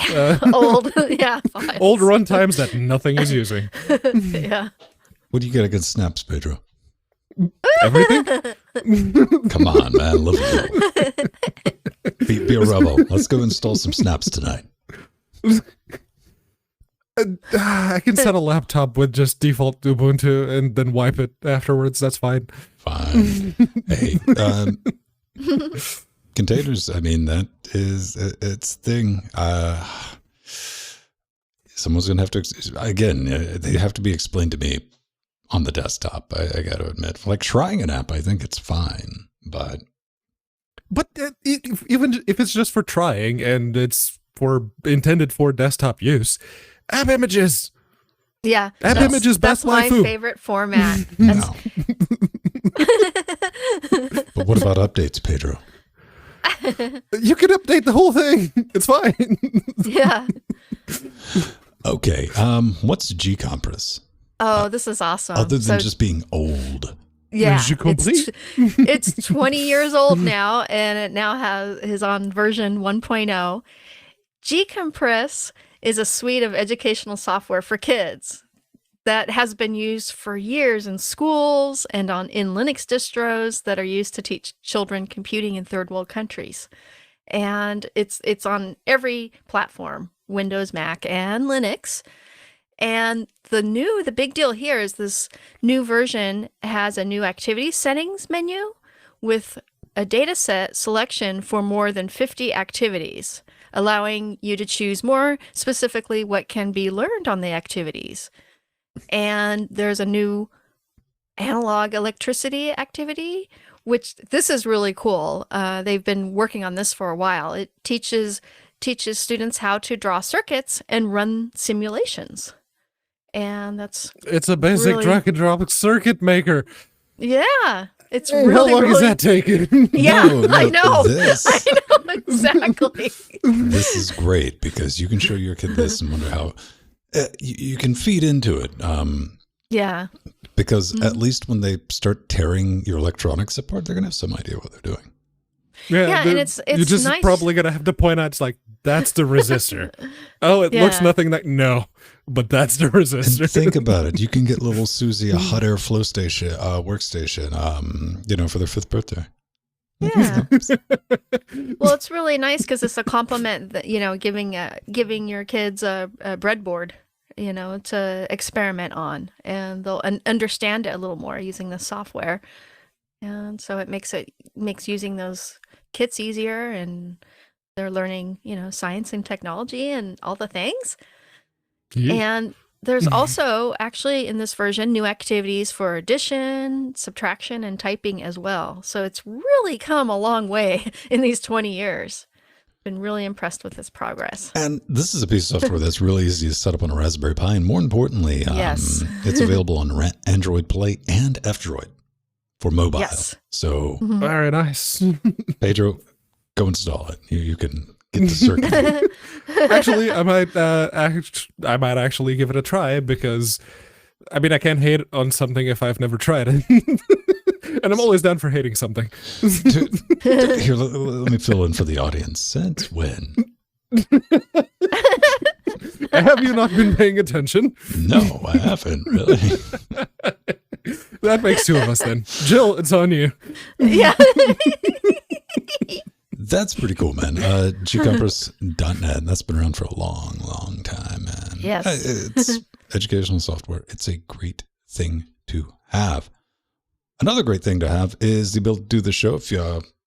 [SPEAKER 3] Old, yeah, files.
[SPEAKER 1] old runtimes that nothing is using.
[SPEAKER 3] Yeah.
[SPEAKER 2] What do you get against snaps, Pedro?
[SPEAKER 1] Everything?
[SPEAKER 2] Come on, man. Live a little. Be a rebel. Let's go install some snaps tonight.
[SPEAKER 1] I can set a laptop with just default Ubuntu and then wipe it afterwards. That's fine.
[SPEAKER 2] Fine. Hey, containers, I mean, that is its thing. Someone's going to have to, again, they have to be explained to me on the desktop. I got to admit, for like trying an app, I think it's fine, but
[SPEAKER 1] even if it's just for trying and it's intended for desktop use, app images.
[SPEAKER 3] Yeah.
[SPEAKER 1] App images,
[SPEAKER 3] That's
[SPEAKER 1] best
[SPEAKER 3] my
[SPEAKER 1] waifu.
[SPEAKER 3] favorite format.
[SPEAKER 2] no. But what about updates, Pedro?
[SPEAKER 1] You can update the whole thing. It's fine.
[SPEAKER 3] Yeah.
[SPEAKER 2] Okay. What's G-Compress?
[SPEAKER 3] Oh, this is awesome.
[SPEAKER 2] Other than just being old.
[SPEAKER 3] Yeah,
[SPEAKER 1] Je comprends.
[SPEAKER 3] it's 20 years old now, and it now is on version 1.0. G-Compress is a suite of educational software for kids that has been used for years in schools and in Linux distros that are used to teach children computing in third world countries. And it's on every platform, Windows, Mac, and Linux. And the big deal here is this new version has a new activity settings menu with a data set selection for more than 50 activities, allowing you to choose more specifically what can be learned on the activities. And there's a new analog electricity activity, which this is really cool. They've been working on this for a while. It teaches students how to draw circuits and run simulations. And
[SPEAKER 1] it's a basic
[SPEAKER 3] really,
[SPEAKER 1] drag and drop circuit maker.
[SPEAKER 3] Yeah, it's
[SPEAKER 1] Hey,
[SPEAKER 3] really,
[SPEAKER 1] how long
[SPEAKER 3] really,
[SPEAKER 1] is that taking?
[SPEAKER 3] Yeah,
[SPEAKER 2] No,
[SPEAKER 3] I
[SPEAKER 2] look,
[SPEAKER 3] know.
[SPEAKER 2] this-
[SPEAKER 3] I know exactly.
[SPEAKER 2] This is great because you can show your kid this and wonder how you can feed into it.
[SPEAKER 3] Yeah.
[SPEAKER 2] Because at least when they start tearing your electronics apart, they're going to have some idea what they're doing.
[SPEAKER 3] Yeah, and it's
[SPEAKER 1] you're just
[SPEAKER 3] nice.
[SPEAKER 1] probably gonna have to point out. It's like that's the resistor. Oh, it looks
[SPEAKER 3] Yeah.
[SPEAKER 1] nothing like no, but that's the
[SPEAKER 2] And
[SPEAKER 1] resistor.
[SPEAKER 2] think about it. You can get little Susie a hot air flow station, workstation, for their 5th birthday.
[SPEAKER 3] Yeah. Well, it's really nice because it's a compliment that, giving your kids a breadboard, to experiment on, and they'll understand it a little more using the software. And so it makes using those kits easier, and they're learning, science and technology and all the things.
[SPEAKER 1] Yeah.
[SPEAKER 3] And there's also actually in this version new activities for addition, subtraction, and typing as well. So it's really come a long way in these 20 years. Been really impressed with this progress.
[SPEAKER 2] And this is a piece of software that's really easy to set up on a Raspberry Pi. And more importantly,
[SPEAKER 3] Yes.
[SPEAKER 2] it's available on Android Play and F-Droid for mobile.
[SPEAKER 3] Yes.
[SPEAKER 2] So,
[SPEAKER 1] Very nice.
[SPEAKER 2] Pedro, go install it. You can get the circuit.
[SPEAKER 1] Actually, I might actually give it a try because, I mean, I can't hate on something if I've never tried it, and I'm always down for hating something.
[SPEAKER 2] Here, let me fill in for the audience. Since when?
[SPEAKER 1] Have you not been paying attention?
[SPEAKER 2] No, I haven't really.
[SPEAKER 1] That makes two of us then. Jill, it's on you.
[SPEAKER 3] Yeah.
[SPEAKER 2] That's pretty cool, man. Gcompress.net. That's been around for a long, long time, man.
[SPEAKER 3] Yes.
[SPEAKER 2] It's educational software. It's a great thing to have. Another great thing to have is the ability to do the show. If you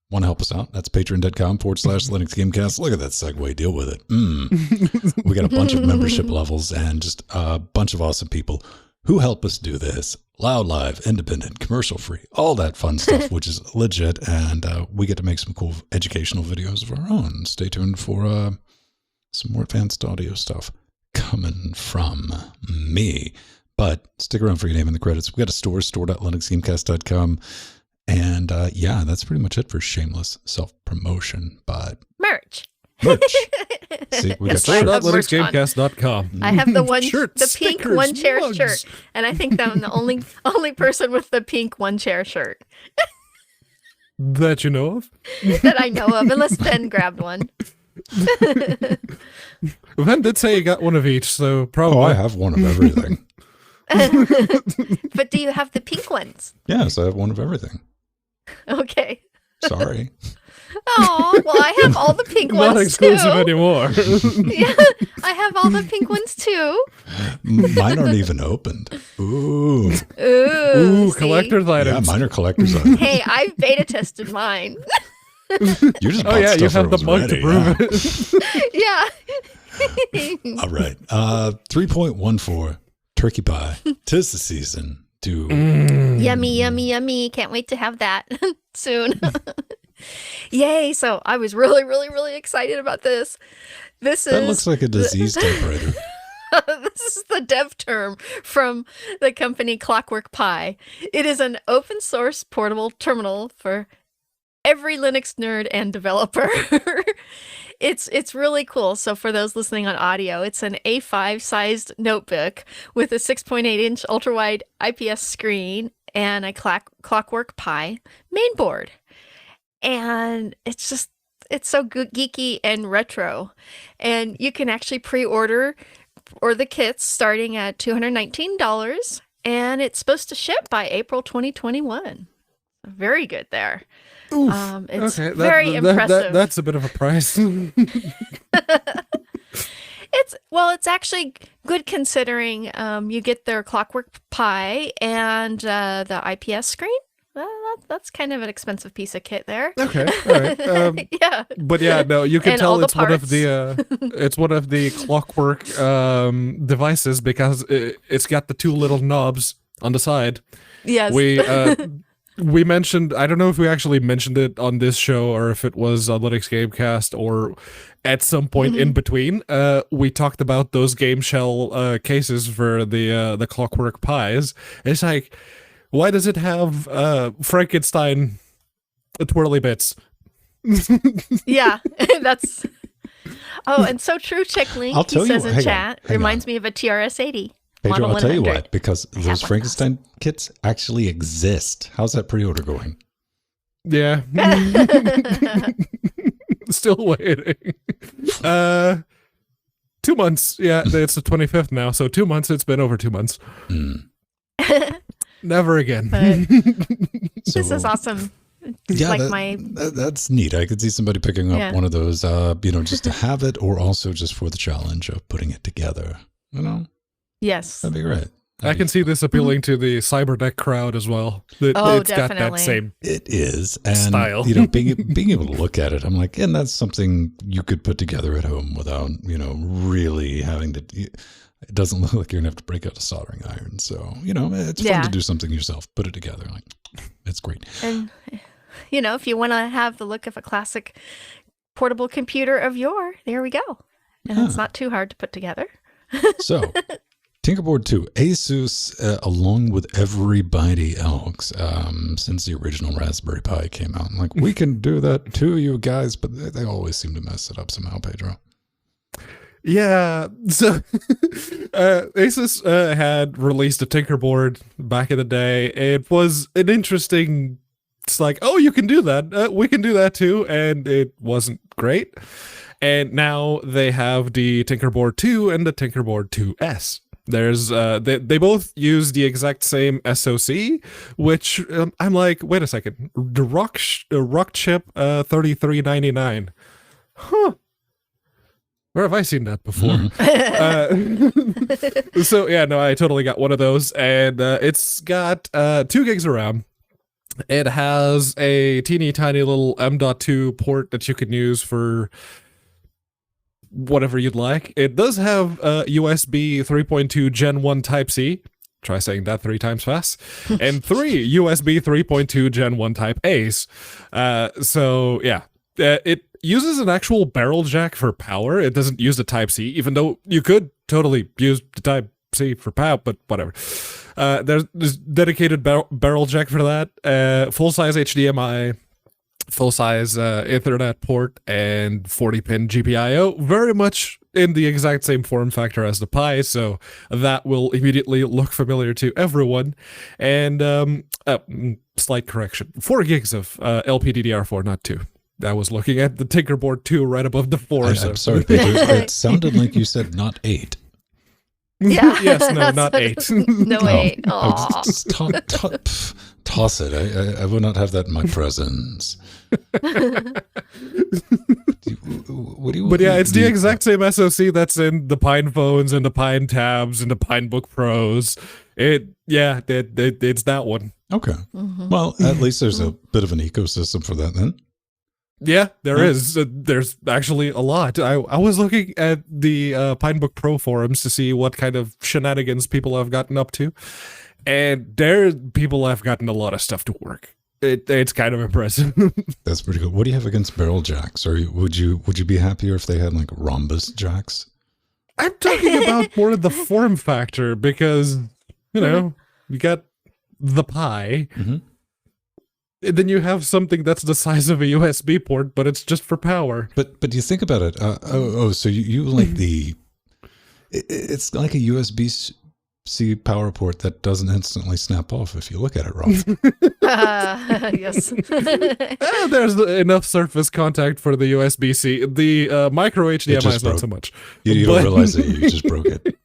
[SPEAKER 2] want to help us out, that's patreon.com/Linux Gamecast. Look at that segue. Deal with it. We got a bunch of membership levels and just a bunch of awesome people who help us do this. Loud, live, independent, commercial free, all that fun stuff, which is legit. And we get to make some cool educational videos of our own. Stay tuned for some more advanced audio stuff coming from me. But stick around for your name in the credits. We got a store.linuxgamecast.com. And that's pretty much it for shameless self-promotion. But
[SPEAKER 3] Merch.
[SPEAKER 2] See, we
[SPEAKER 3] Yes,
[SPEAKER 2] got
[SPEAKER 3] I
[SPEAKER 2] shirts.
[SPEAKER 3] have merch on.
[SPEAKER 1] Linuxgamecast.com.
[SPEAKER 3] I have the one,
[SPEAKER 1] Shirts,
[SPEAKER 3] the pink
[SPEAKER 1] stickers,
[SPEAKER 3] one chair
[SPEAKER 1] mugs.
[SPEAKER 3] shirt, and I think that I'm the only person with the pink one chair shirt
[SPEAKER 1] That you know of?
[SPEAKER 3] that I know of, unless Ben grabbed one.
[SPEAKER 1] Ben did say he got one of each, so probably.
[SPEAKER 2] Oh, I have one of everything.
[SPEAKER 3] But do you have the pink ones?
[SPEAKER 2] Yes, I have one of everything.
[SPEAKER 3] Okay.
[SPEAKER 2] Sorry.
[SPEAKER 3] Oh, well, I have all the pink
[SPEAKER 1] Not
[SPEAKER 3] ones
[SPEAKER 1] exclusive
[SPEAKER 3] too.
[SPEAKER 1] anymore.
[SPEAKER 3] Yeah, I have all the pink ones too.
[SPEAKER 2] Mine aren't even opened. Ooh.
[SPEAKER 3] Ooh, see?
[SPEAKER 1] collector's
[SPEAKER 2] Yeah,
[SPEAKER 1] items.
[SPEAKER 2] mine are collector's items.
[SPEAKER 3] Hey, I beta tested mine.
[SPEAKER 2] You just
[SPEAKER 1] Oh
[SPEAKER 2] bought
[SPEAKER 1] yeah, you
[SPEAKER 2] stuff
[SPEAKER 1] have the
[SPEAKER 2] that was
[SPEAKER 1] mug to
[SPEAKER 2] ready,
[SPEAKER 1] prove
[SPEAKER 2] yeah.
[SPEAKER 1] it.
[SPEAKER 3] Yeah.
[SPEAKER 2] All right. 3.14 turkey pie. 'Tis the season to
[SPEAKER 3] Yummy, yummy, yummy. Can't wait to have that soon. Yay. So I was really, really, really excited about this. This
[SPEAKER 2] that
[SPEAKER 3] is
[SPEAKER 2] looks like a disease typewriter.
[SPEAKER 3] this is the dev term from the company Clockwork Pi. It is an open source portable terminal for every Linux nerd and developer. It's really cool. So for those listening on audio, it's an A5 sized notebook with a 6.8-inch ultra-wide IPS screen and a Clockwork Pi mainboard. And it's so geeky and retro. And you can actually pre-order the kits starting at $219, and it's supposed to ship by April 2021. Very good there. It's very impressive.
[SPEAKER 1] That's a bit of a price.
[SPEAKER 3] It's actually good considering you get their Clockwork Pi and the IPS screen. That's kind of an expensive piece of kit there.
[SPEAKER 1] Okay, all right.
[SPEAKER 3] Yeah.
[SPEAKER 1] But yeah, no, you can
[SPEAKER 3] And
[SPEAKER 1] tell
[SPEAKER 3] all the
[SPEAKER 1] it's one of
[SPEAKER 3] parts.
[SPEAKER 1] the it's one of the Clockwork devices because it's got the two little knobs on the side.
[SPEAKER 3] Yes.
[SPEAKER 1] We mentioned, I don't know if we actually mentioned it on this show or if it was on Linux Gamecast or at some point in between. We talked about those game shell cases for the Clockwork Pies. It's like, why does it have Frankenstein twirly bits?
[SPEAKER 3] Yeah. That's. Oh, and so true, Chickling.
[SPEAKER 2] I'll tell
[SPEAKER 3] He
[SPEAKER 2] you
[SPEAKER 3] says
[SPEAKER 2] what,
[SPEAKER 3] in
[SPEAKER 2] hang
[SPEAKER 3] chat,
[SPEAKER 2] on.
[SPEAKER 3] reminds me of a TRS-80.
[SPEAKER 2] Pedro,
[SPEAKER 3] Model
[SPEAKER 2] I'll tell you
[SPEAKER 3] 100.
[SPEAKER 2] what, because
[SPEAKER 3] I have
[SPEAKER 2] those
[SPEAKER 3] one
[SPEAKER 2] Frankenstein kits actually exist. How's that pre-order going?
[SPEAKER 1] Yeah. Still waiting. 2 months. Yeah, it's the 25th now. So 2 months. It's been over 2 months. Never again.
[SPEAKER 3] But
[SPEAKER 2] So,
[SPEAKER 3] this is awesome.
[SPEAKER 2] yeah,
[SPEAKER 3] Like
[SPEAKER 2] that's neat. I could see somebody picking up
[SPEAKER 3] Yeah.
[SPEAKER 2] one of those, just to have it, or also just for the challenge of putting it together.
[SPEAKER 3] Yes.
[SPEAKER 2] That'd be great.
[SPEAKER 1] I can see this appealing to the cyberdeck crowd as well.
[SPEAKER 3] Oh,
[SPEAKER 1] It's got that
[SPEAKER 3] definitely.
[SPEAKER 1] same.
[SPEAKER 2] It is, and
[SPEAKER 1] Style.
[SPEAKER 2] being able to look at it, I'm like, and that's something you could put together at home without, really having to. It doesn't look like you're gonna have to break out a soldering iron, so it's fun
[SPEAKER 3] Yeah.
[SPEAKER 2] to do something yourself, put it together. Like, it's great.
[SPEAKER 3] And, if you want to have the look of a classic portable computer of yore, there we go. And it's not too hard to put together.
[SPEAKER 2] So, Tinkerboard 2, Asus, along with everybody else, since the original Raspberry Pi came out. I'm like, we can do that too, you guys, but they always seem to mess it up somehow, Pedro.
[SPEAKER 1] Yeah, so Asus had released a Tinkerboard back in the day. It was an interesting. It's like, oh, you can do that. We can do that too, and it wasn't great. And now they have the Tinkerboard 2 and the Tinkerboard 2S. There's they both use the exact same SoC, which I'm like, wait a second, the Rock Chip 3399, huh? Where have I seen that before? So yeah, no, I totally got one of those, and it's got 2 gigs of RAM. It has a teeny tiny little M.2 port that you can use for whatever you'd like. It does have USB 3.2 Gen 1 Type-C. Try saying that 3 times fast. And 3 USB 3.2 Gen 1 Type-A's. So yeah, it uses an actual barrel jack for power. It doesn't use the Type-C, even though you could totally use the C for POW, but whatever. There's dedicated barrel jack for that. Full-size HDMI, full-size Ethernet port, and 40-pin GPIO. Very much in the exact same form factor as the Pi, so that will immediately look familiar to everyone. And slight correction, 4 gigs of LPDDR4, not 2. I was looking at the Tinkerboard 2 right above the 4.
[SPEAKER 2] I'm sorry, Peter. It sounded like you said not 8.
[SPEAKER 3] Yeah.
[SPEAKER 1] Yes, no, not 8.
[SPEAKER 3] No, 8. Aw.
[SPEAKER 2] Toss it. I will not have that in my presence.
[SPEAKER 1] But yeah, it's the exact same SoC that's in the Pine phones and the Pine tabs and the Pinebook Pros. It's that one.
[SPEAKER 2] Okay. Well, at least there's a bit of an ecosystem for that then.
[SPEAKER 1] Yeah, there is. There's actually a lot. I was looking at the Pinebook Pro forums to see what kind of shenanigans people have gotten up to, and people have gotten a lot of stuff to work. It's kind of impressive.
[SPEAKER 2] That's pretty good. What do you have against barrel jacks? Or would you be happier if they had like rhombus jacks?
[SPEAKER 1] I'm talking about more of the form factor because, you got the Pi. And then you have something that's the size of a USB port, but it's just for power.
[SPEAKER 2] But you think about it. So you like it's like a USB-C power port that doesn't instantly snap off if you look at it wrong.
[SPEAKER 3] Yes.
[SPEAKER 1] There's enough surface contact for the USB-C. The micro HDMI is not so much.
[SPEAKER 2] You don't realize that you just broke it.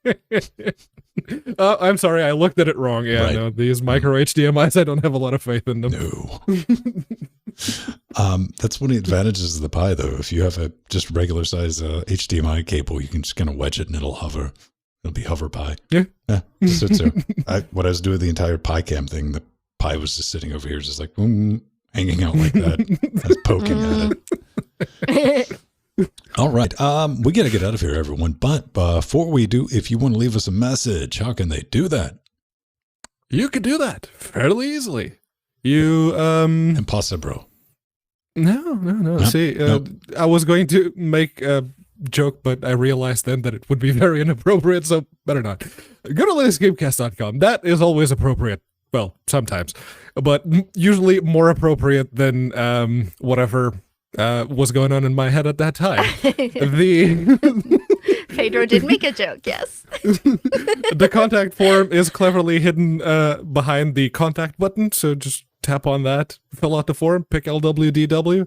[SPEAKER 1] I'm sorry, I looked at it wrong. Yeah,
[SPEAKER 2] right.
[SPEAKER 1] No, these micro HDMIs, I don't have a lot of faith in them.
[SPEAKER 2] No. That's one of the advantages of the Pi, though. If you have a just regular size HDMI cable, you can just kind of wedge it and it'll hover. It'll be hover Pi. Yeah. Just sits there. When I was doing the entire Pi cam thing, the Pi was just sitting over here, just like hanging out like that. I was poking at it. All right. We got to get out of here, everyone. But before we do, if you want to leave us a message, how can they do that?
[SPEAKER 1] You can do that fairly easily. You
[SPEAKER 2] Impossible.
[SPEAKER 1] No. See, I was going to make a joke, but I realized then that it would be very inappropriate, so better not. Go to linuxgamecast.com. That is always appropriate. Well, sometimes, but usually more appropriate than whatever was going on in my head at that time.
[SPEAKER 3] Pedro did make a joke, yes.
[SPEAKER 1] The contact form is cleverly hidden behind the contact button, so just tap on that, fill out the form, pick LWDW,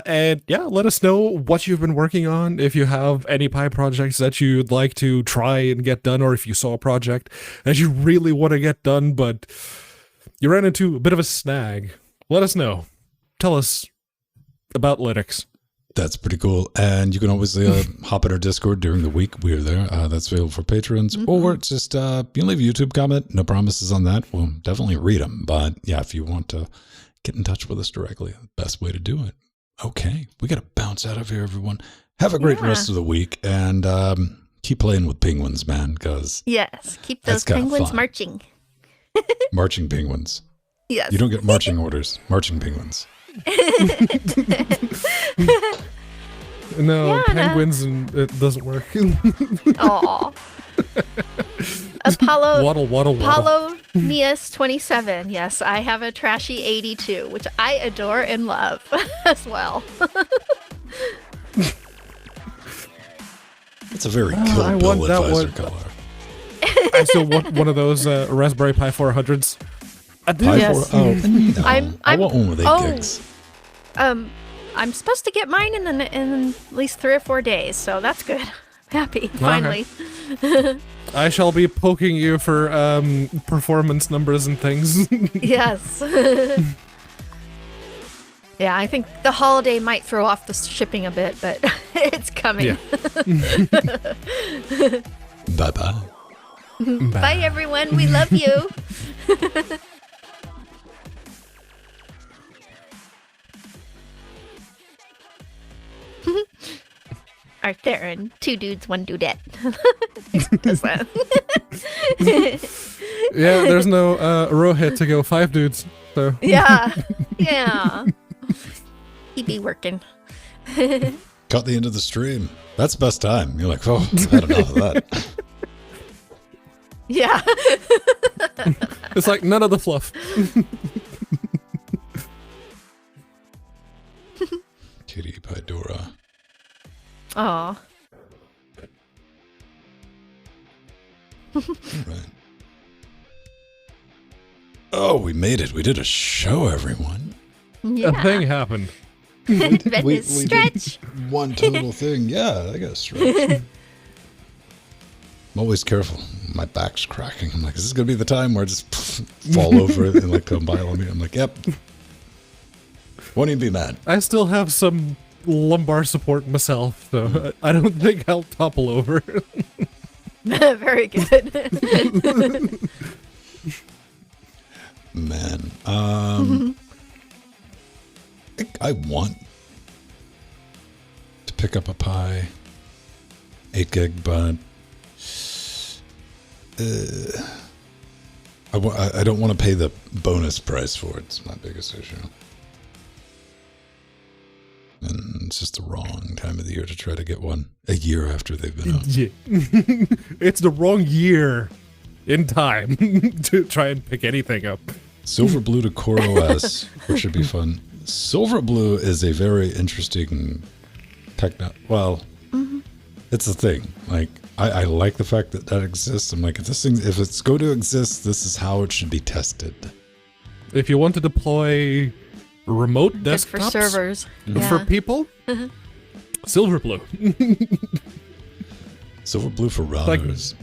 [SPEAKER 1] and yeah, let us know what you've been working on. If you have any Pi projects that you'd like to try and get done, or if you saw a project that you really want to get done, but you ran into a bit of a snag, let us know. Tell us about Linux.
[SPEAKER 2] That's pretty cool. And you can always hop in our Discord during the week. We're there. That's available for patrons. Or just you can leave a YouTube comment. No promises on that. We'll definitely read them. But yeah, if you want to get in touch with us directly, best way to do it. Okay. We got to bounce out of here, everyone. Have a great rest of the week. And keep playing with penguins, man. Because
[SPEAKER 3] yes, keep those penguins marching.
[SPEAKER 2] Marching penguins.
[SPEAKER 3] Yes.
[SPEAKER 2] You don't get marching orders. Marching penguins.
[SPEAKER 1] No, penguins, and it doesn't work.
[SPEAKER 3] Aw. Apollo
[SPEAKER 1] Waddle.
[SPEAKER 3] Neus 27. Yes, I have a trashy 82, which I adore and love as well.
[SPEAKER 2] It's a very Kill Bill advisor color.
[SPEAKER 1] I still want one of those Raspberry Pi 400s.
[SPEAKER 3] Yes.
[SPEAKER 2] I want one with 8 gigs.
[SPEAKER 3] I'm supposed to get mine in at least 3 or 4 days, so that's good. Happy, finally.
[SPEAKER 1] I shall be poking you for performance numbers and things.
[SPEAKER 3] Yes. Yeah, I think the holiday might throw off the shipping a bit, but it's coming.
[SPEAKER 2] Yeah. Bye-bye.
[SPEAKER 3] Bye, everyone. We love you. Art Theron, 2 dudes, 1 dudette. Does that?
[SPEAKER 1] Yeah, there's no Rohit to go 5 dudes. So
[SPEAKER 3] Yeah. He be working.
[SPEAKER 2] Caught the end of the stream. That's the best time. You're like, oh, I had enough of that.
[SPEAKER 3] Yeah.
[SPEAKER 1] It's like none of the fluff.
[SPEAKER 2] Kitty Pydora.
[SPEAKER 3] Aw.
[SPEAKER 2] All right. Oh, we made it. We did a show, everyone.
[SPEAKER 3] Yeah.
[SPEAKER 1] A thing happened.
[SPEAKER 3] We stretch.
[SPEAKER 2] did one total thing. Yeah, I got a stretch. I'm always careful. My back's cracking. I'm like, is this going to be the time where I just fall over and like come by on me? I'm like, yep. Won't even be mad.
[SPEAKER 1] I still have some lumbar support myself, so I don't think I'll topple over.
[SPEAKER 3] Very good.
[SPEAKER 2] Man. I think I want to pick up a Pi 8 gig, but I don't want to pay the bonus price for it. It's my biggest issue. And it's just the wrong time of the year to try to get one a year after they've been out.
[SPEAKER 1] Yeah. It's the wrong year in time to try and pick anything up.
[SPEAKER 2] Silver Blue to Core OS, which should be fun. Silver Blue is a very interesting well, it's a thing. Like, I like the fact that that exists. I'm like, if it's going to exist, this is how it should be tested.
[SPEAKER 1] If you want to deploy remote
[SPEAKER 3] Good
[SPEAKER 1] desktops
[SPEAKER 3] for servers.
[SPEAKER 1] for people, Silver Blue.
[SPEAKER 2] Silver Blue for
[SPEAKER 1] Like-
[SPEAKER 2] routers.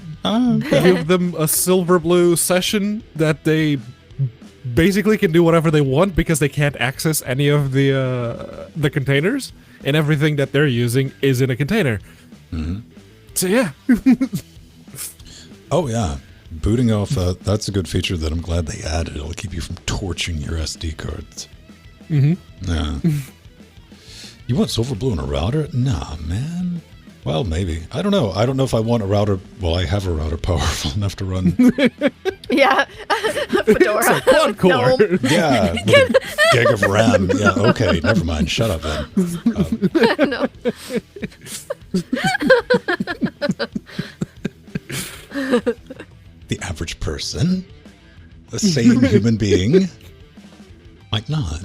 [SPEAKER 1] Give them a Silver Blue session that they basically can do whatever they want because they can't access any of the containers, and everything that they're using is in a container. So yeah.
[SPEAKER 2] Oh, yeah. Booting off, that's a good feature that I'm glad they added. It'll keep you from torching your SD cards. Yeah. You want Silver Blue in a router? Nah, man. Well, maybe. I don't know. I don't know if I want a router. Well, I have a router powerful enough to run.
[SPEAKER 3] Yeah. Fedora.
[SPEAKER 1] Quad core.
[SPEAKER 3] Gnome.
[SPEAKER 2] Yeah, with a gig of RAM. Yeah, okay. Never mind. Shut up, then.
[SPEAKER 3] No.
[SPEAKER 2] The average person, a sane human being, might not.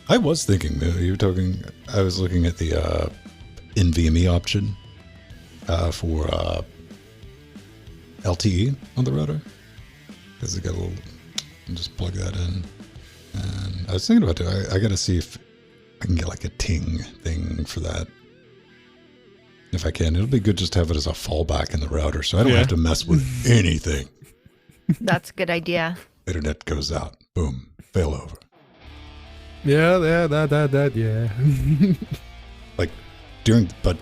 [SPEAKER 2] I was thinking, you were talking, I was looking at the NVMe option for LTE on the router. Because they got a little, you just plug that in. And I was thinking about it. I got to see if I can get like a ting thing for that. If I can, it'll be good just to have it as a fallback in the router so I don't have to mess with anything.
[SPEAKER 3] That's a good idea.
[SPEAKER 2] Internet goes out. Boom. Fail over.
[SPEAKER 1] Yeah, yeah.
[SPEAKER 2] Like, but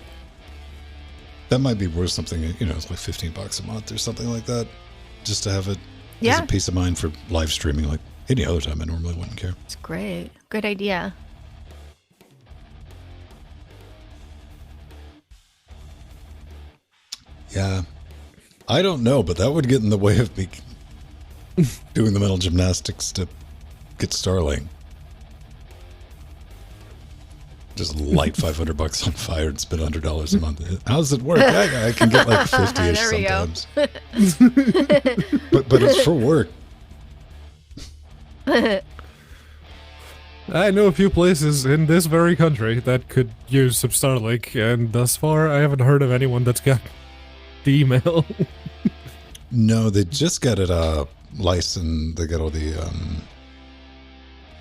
[SPEAKER 2] that might be worth something, you know, it's like $15 a month or something like that. Just to have it as a peace of mind for live streaming. Like any other time, I normally wouldn't care.
[SPEAKER 3] It's great. Good idea.
[SPEAKER 2] Yeah. I don't know, but that would get in the way of me doing the mental gymnastics to get Starlink. Just light $500 on fire and spend $100 a month. How does it work? I can get like 50-ish
[SPEAKER 3] There we go.
[SPEAKER 2] sometimes. but it's for work.
[SPEAKER 1] I know a few places in this very country that could use some Starlink, and thus far I haven't heard of anyone that's got the email.
[SPEAKER 2] No, they just got it licensed. They got all the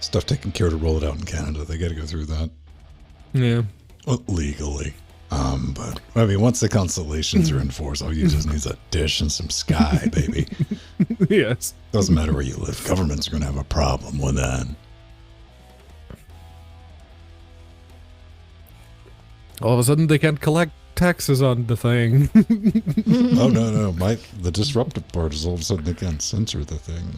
[SPEAKER 2] stuff taken care of to roll it out in Canada. They got to go through that.
[SPEAKER 1] Yeah.
[SPEAKER 2] Well, legally. But I mean, once the constellations are in force, all you just need is a dish and some sky, baby.
[SPEAKER 1] Yes.
[SPEAKER 2] Doesn't matter where you live. Governments are going to have a problem with that.
[SPEAKER 1] All of a sudden they can't collect taxes on the thing.
[SPEAKER 2] Oh, no. The disruptive part is all of a sudden they can't censor the thing.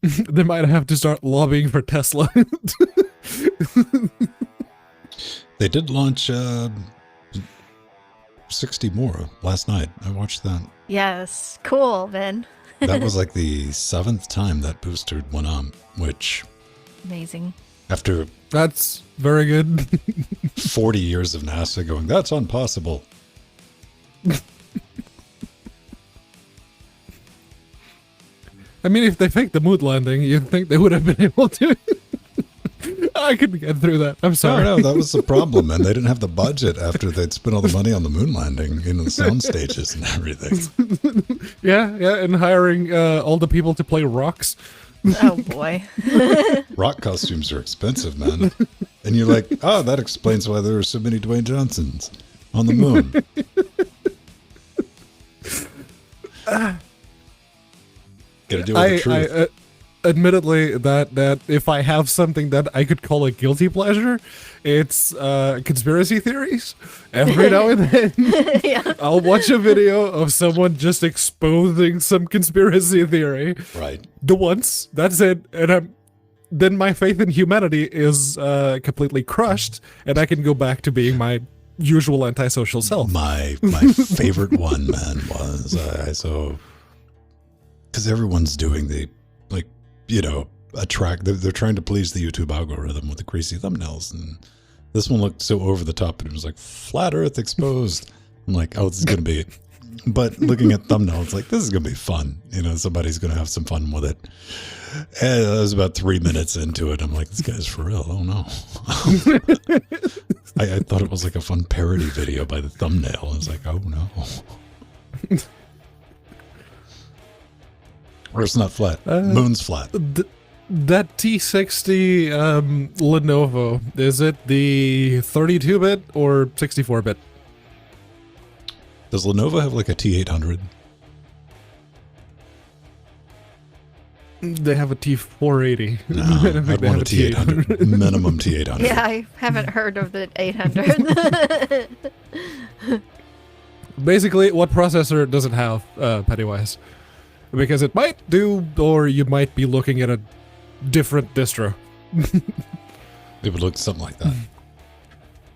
[SPEAKER 1] They might have to start lobbying for Tesla.
[SPEAKER 2] They did launch 60 more last night. I watched that.
[SPEAKER 3] Yes. Cool, Ben.
[SPEAKER 2] That was like the 7th time that booster went on, which
[SPEAKER 3] Amazing.
[SPEAKER 2] after
[SPEAKER 1] That's very good.
[SPEAKER 2] 40 years of NASA going, that's impossible.
[SPEAKER 1] I mean, if they faked the moon landing, you'd think they would have been able to. I couldn't get through that. I'm sorry.
[SPEAKER 2] No, that was the problem, and they didn't have the budget after they'd spent all the money on the moon landing, the sound stages and everything.
[SPEAKER 1] Yeah, and hiring all the people to play rocks.
[SPEAKER 3] Oh boy.
[SPEAKER 2] Rock costumes are expensive, man. And you're like, oh, that explains why there were so many Dwayne Johnsons on the moon. Gotta deal with the truth.
[SPEAKER 1] Admittedly, that if I have something that I could call a guilty pleasure, it's conspiracy theories. Every now and then,
[SPEAKER 3] Yeah.
[SPEAKER 1] I'll watch a video of someone just exposing some conspiracy theory.
[SPEAKER 2] Right.
[SPEAKER 1] The once, that's it, and then my faith in humanity is completely crushed, and I can go back to being my usual antisocial self.
[SPEAKER 2] My favorite one, man, was because everyone's doing the, like, they're trying to please the YouTube algorithm with the crazy thumbnails, and this one looked so over the top, and it was like flat Earth exposed. I'm like, oh, this is gonna be. But looking at thumbnails, like, this is gonna be fun. Somebody's gonna have some fun with it. And I was about 3 minutes into it. I'm like, this guy's for real. Oh no. I thought it was like a fun parody video by the thumbnail. I was like, oh no. Or it's not flat. Moon's flat.
[SPEAKER 1] That T60 Lenovo, is it the 32-bit or 64-bit?
[SPEAKER 2] Does Lenovo have like a T800?
[SPEAKER 1] They have a T480.
[SPEAKER 2] No,
[SPEAKER 1] I don't
[SPEAKER 2] I'd
[SPEAKER 1] think they
[SPEAKER 2] want
[SPEAKER 1] have
[SPEAKER 2] a T800. Minimum T800.
[SPEAKER 3] Yeah, I haven't heard of the 800.
[SPEAKER 1] Basically, what processor does it have, Pennywise? Because it might do, or you might be looking at a different distro.
[SPEAKER 2] It would look something like that.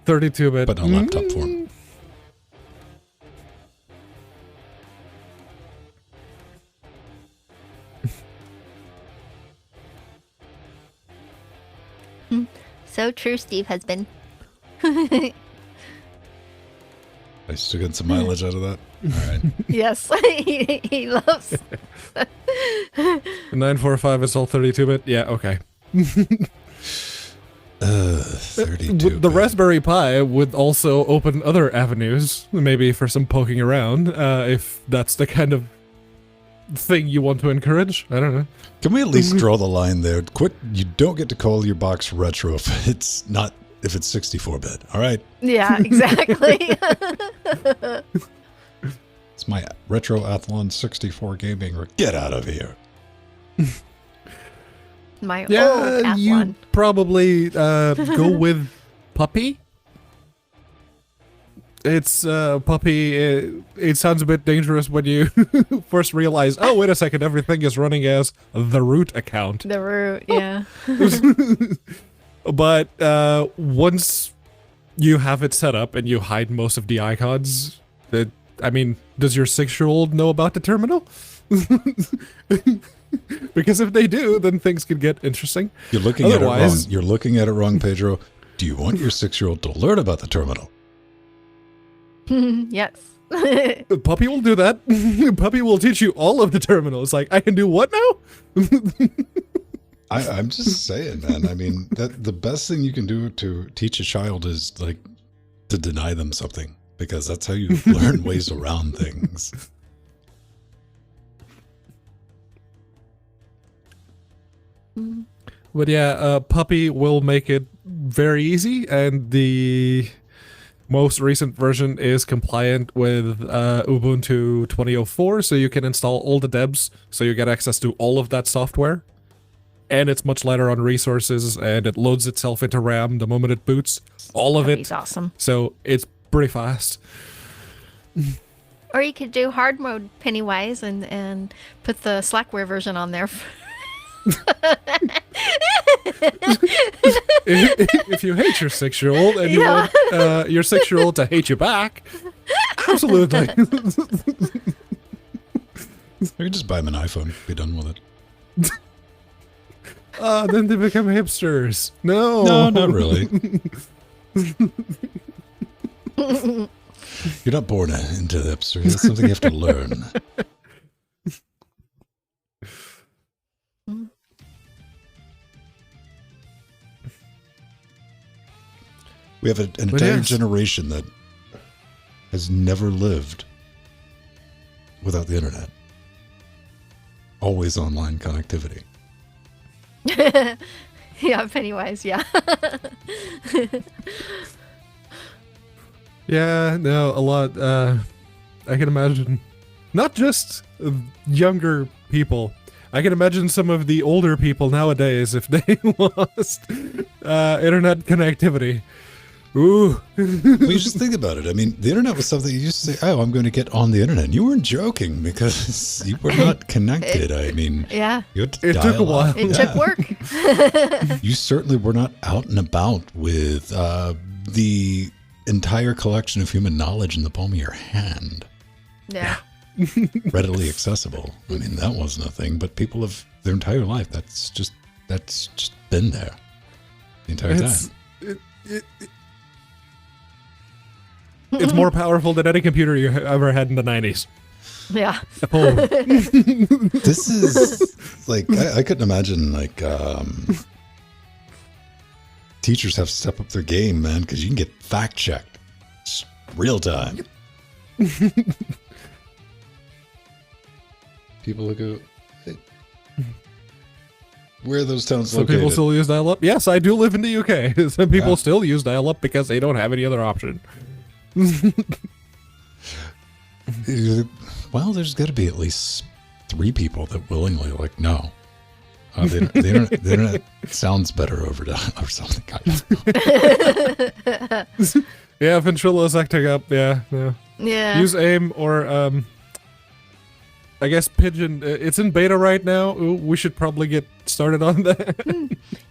[SPEAKER 1] 32-bit.
[SPEAKER 2] But in laptop form.
[SPEAKER 3] So true, Steve husband.
[SPEAKER 2] I still get some mileage out of that. All right.
[SPEAKER 3] Yes, he loves.
[SPEAKER 1] 945 is all 32-bit? Yeah, okay.
[SPEAKER 2] 32.
[SPEAKER 1] The Raspberry Pi would also open other avenues, maybe for some poking around, if that's the kind of thing you want to encourage. I don't know.
[SPEAKER 2] Can we at least draw the line there? Quit. You don't get to call your box retro if it's 64-bit. All right.
[SPEAKER 3] Yeah, exactly.
[SPEAKER 2] It's my Retro Athlon 64 gaming rig. Get out of here.
[SPEAKER 3] My old
[SPEAKER 1] Yeah, you
[SPEAKER 3] Athlon.
[SPEAKER 1] probably go with Puppy. It's Puppy. It sounds a bit dangerous when you first realize, oh, wait a second, everything is running as the root account.
[SPEAKER 3] The root, yeah.
[SPEAKER 1] But once you have it set up and you hide most of the icons, does your 6-year-old know about the terminal? Because if they do, then things could get interesting.
[SPEAKER 2] You're looking at it wrong. You're looking at it wrong, Pedro. Do you want your 6-year-old to learn about the terminal?
[SPEAKER 3] Yes.
[SPEAKER 1] Puppy will do that. Puppy will teach you all of the terminals. Like, I can do what now?
[SPEAKER 2] I'm just saying, man. I mean, that the best thing you can do to teach a child is like to deny them something, because that's how you learn ways around things.
[SPEAKER 1] But yeah, Puppy will make it very easy, and the most recent version is compliant with Ubuntu 2004, so you can install all the debs, so you get access to all of that software. And it's much lighter on resources, and it loads itself into RAM the moment it boots. All of it.
[SPEAKER 3] Puppy's awesome.
[SPEAKER 1] So it's pretty fast.
[SPEAKER 3] Or you could do hard mode Pennywise and put the Slackware version on there.
[SPEAKER 1] If you hate your 6-year-old and you want your 6-year-old to hate you back, absolutely.
[SPEAKER 2] You could just buy them an iPhone, be done with it.
[SPEAKER 1] Then they become hipsters. No.
[SPEAKER 2] No, not really. You're not born into the hipster. That's something you have to learn. We have an entire generation that has never lived without the internet. Always online connectivity.
[SPEAKER 3] Yeah, Pennywise, yeah.
[SPEAKER 1] Yeah, no, a lot. I can imagine not just younger people. I can imagine some of the older people nowadays if they lost internet connectivity. Ooh.
[SPEAKER 2] Well, you just think about it. I mean, the internet was something you used to say, oh, I'm going to get on the internet. And you weren't joking because you were not connected. I mean,
[SPEAKER 3] yeah.
[SPEAKER 2] You had to
[SPEAKER 1] It took a while.
[SPEAKER 3] It took work.
[SPEAKER 2] You certainly were not out and about with the entire collection of human knowledge in the palm of your hand.
[SPEAKER 3] Yeah.
[SPEAKER 2] Readily accessible. I mean, that wasn't a thing, but people have their entire life. That's just been there the entire time.
[SPEAKER 1] It's more powerful than any computer you ever had in the 90s.
[SPEAKER 3] Yeah.
[SPEAKER 1] Oh.
[SPEAKER 2] This is like, I couldn't imagine like teachers have to step up their game, man, because you can get fact checked. It's real time. People go, hey, where are those towns
[SPEAKER 1] Some
[SPEAKER 2] located?
[SPEAKER 1] people still use dial-up. Yes, I do live in the UK. Some people still use dial-up because they don't have any other option.
[SPEAKER 2] Well, there's got to be at least 3 people that willingly like, no. The internet sounds better over dial or something.
[SPEAKER 1] Yeah, Ventrilo's acting up. Yeah, no.
[SPEAKER 3] Yeah.
[SPEAKER 1] Use AIM or I guess Pigeon. It's in beta right now. Ooh, we should probably get started on that.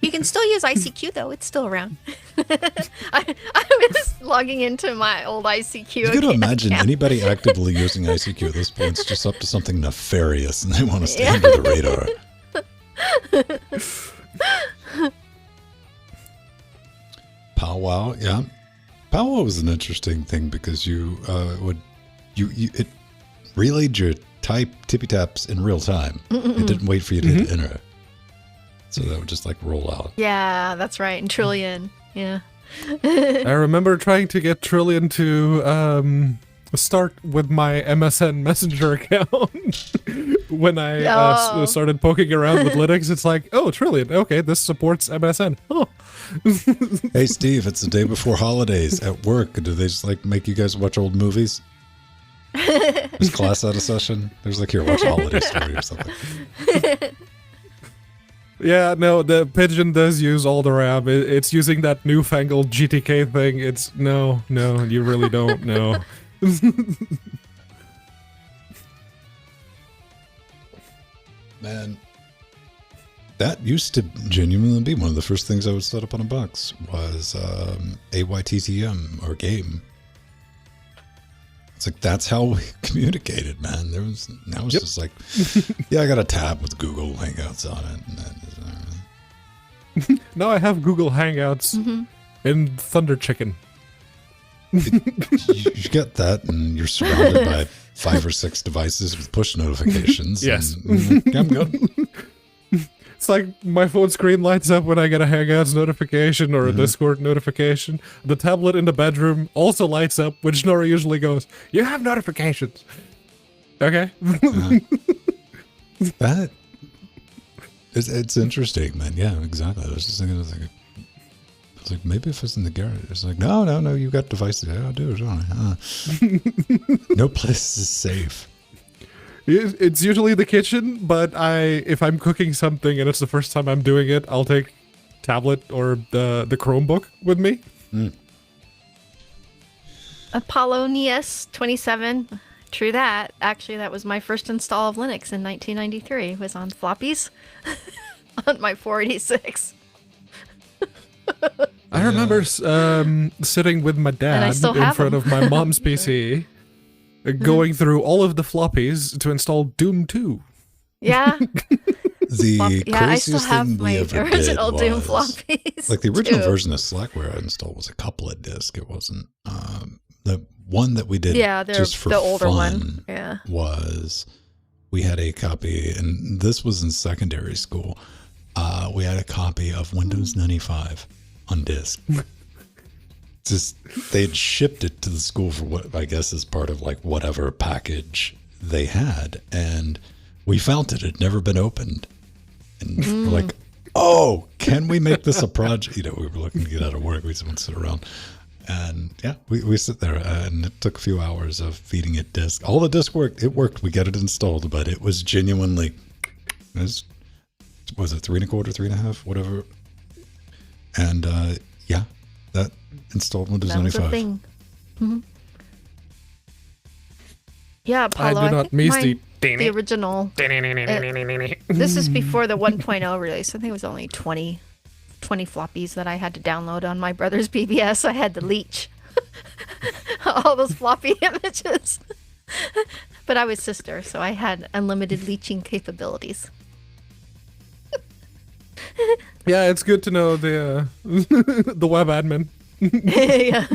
[SPEAKER 3] You can still use ICQ though; it's still around. I was logging into my old ICQ.
[SPEAKER 2] You got to imagine anybody actively using ICQ at this point is just up to something nefarious, and they want to stay under the radar. Powwow, yeah. Powwow was an interesting thing because you it relayed your tippy taps in real time. It didn't wait for you to hit enter. So that would just like roll out.
[SPEAKER 3] Yeah, that's right. And Trillion. Yeah.
[SPEAKER 1] I remember trying to get Trillion to start with my MSN Messenger account when I started poking around with Linux. It's like, oh, Trillion. Okay, this supports MSN. Oh.
[SPEAKER 2] Hey, Steve, it's the day before holidays at work. Do they just like make you guys watch old movies? Is class out of session? There's like, here, watch a holiday story or something.
[SPEAKER 1] Yeah, no, the Pigeon does use all the RAM. It's using that newfangled GTK thing. It's no, you really don't know.
[SPEAKER 2] Man, that used to genuinely be one of the first things I would set up on a box was AYTTM or game. It's like, that's how we communicated, man. Now it's just like, yeah, I got a tab with Google Hangouts on it. And
[SPEAKER 1] Now I have Google Hangouts and Thunder Chicken.
[SPEAKER 2] you get that, and you're surrounded by 5 or 6 devices with push notifications.
[SPEAKER 1] Yes.
[SPEAKER 2] And, I'm good.
[SPEAKER 1] It's like my phone screen lights up when I get a Hangouts notification or a Discord notification. The tablet in the bedroom also lights up, which Nora usually goes, you have notifications. Okay.
[SPEAKER 2] That it's interesting, man. Yeah, exactly. I was just thinking, it's like, maybe if it's in the garage. It's like, no, you got devices. Yeah, I do, don't I? No place is safe.
[SPEAKER 1] It's usually the kitchen, but if I'm cooking something and it's the first time I'm doing it, I'll take tablet or the Chromebook with me.
[SPEAKER 3] Apollonius 27. True that. Actually, that was my first install of Linux in 1993. It was on floppies on my 486.
[SPEAKER 1] I remember sitting with my dad in front of my mom's PC. going through all of the floppies to install Doom 2.
[SPEAKER 3] Yeah.
[SPEAKER 2] The
[SPEAKER 3] Yeah, I still
[SPEAKER 2] craziest
[SPEAKER 3] have
[SPEAKER 2] thing we
[SPEAKER 3] my
[SPEAKER 2] ever
[SPEAKER 3] original
[SPEAKER 2] did
[SPEAKER 3] Doom
[SPEAKER 2] was,
[SPEAKER 3] floppies.
[SPEAKER 2] like the original
[SPEAKER 3] too.
[SPEAKER 2] version of Slackware I installed was a couplet disk. It wasn't the one that we did.
[SPEAKER 3] Yeah, they're
[SPEAKER 2] just for
[SPEAKER 3] the older
[SPEAKER 2] fun
[SPEAKER 3] one. Yeah.
[SPEAKER 2] was we had a copy, and this was in secondary school. We had a copy of Windows 95 on disk. Just they'd shipped it to the school for what I guess is part of like whatever package they had, and we found it had never been opened, and we're like, oh, can we make this a project? You know, we were looking to get out of work. We just want to sit around, and yeah, we sit there, and it took a few hours of feeding it disk. All the disk worked. It worked. We got it installed, but it was genuinely, was it 3 1/4, 3 1/2, whatever, and yeah, that installed Windows
[SPEAKER 3] That was
[SPEAKER 2] 95.
[SPEAKER 3] the thing. Mm-hmm. Yeah, Apollo,
[SPEAKER 1] I do not
[SPEAKER 3] think
[SPEAKER 1] miss
[SPEAKER 3] the original. This is before the 1.0 release. I think it was only 20 floppies that I had to download on my brother's BBS. I had to leech all those floppy images. But I was sister, so I had unlimited leeching capabilities.
[SPEAKER 1] Yeah, it's good to know the the web admin.
[SPEAKER 3] Yeah.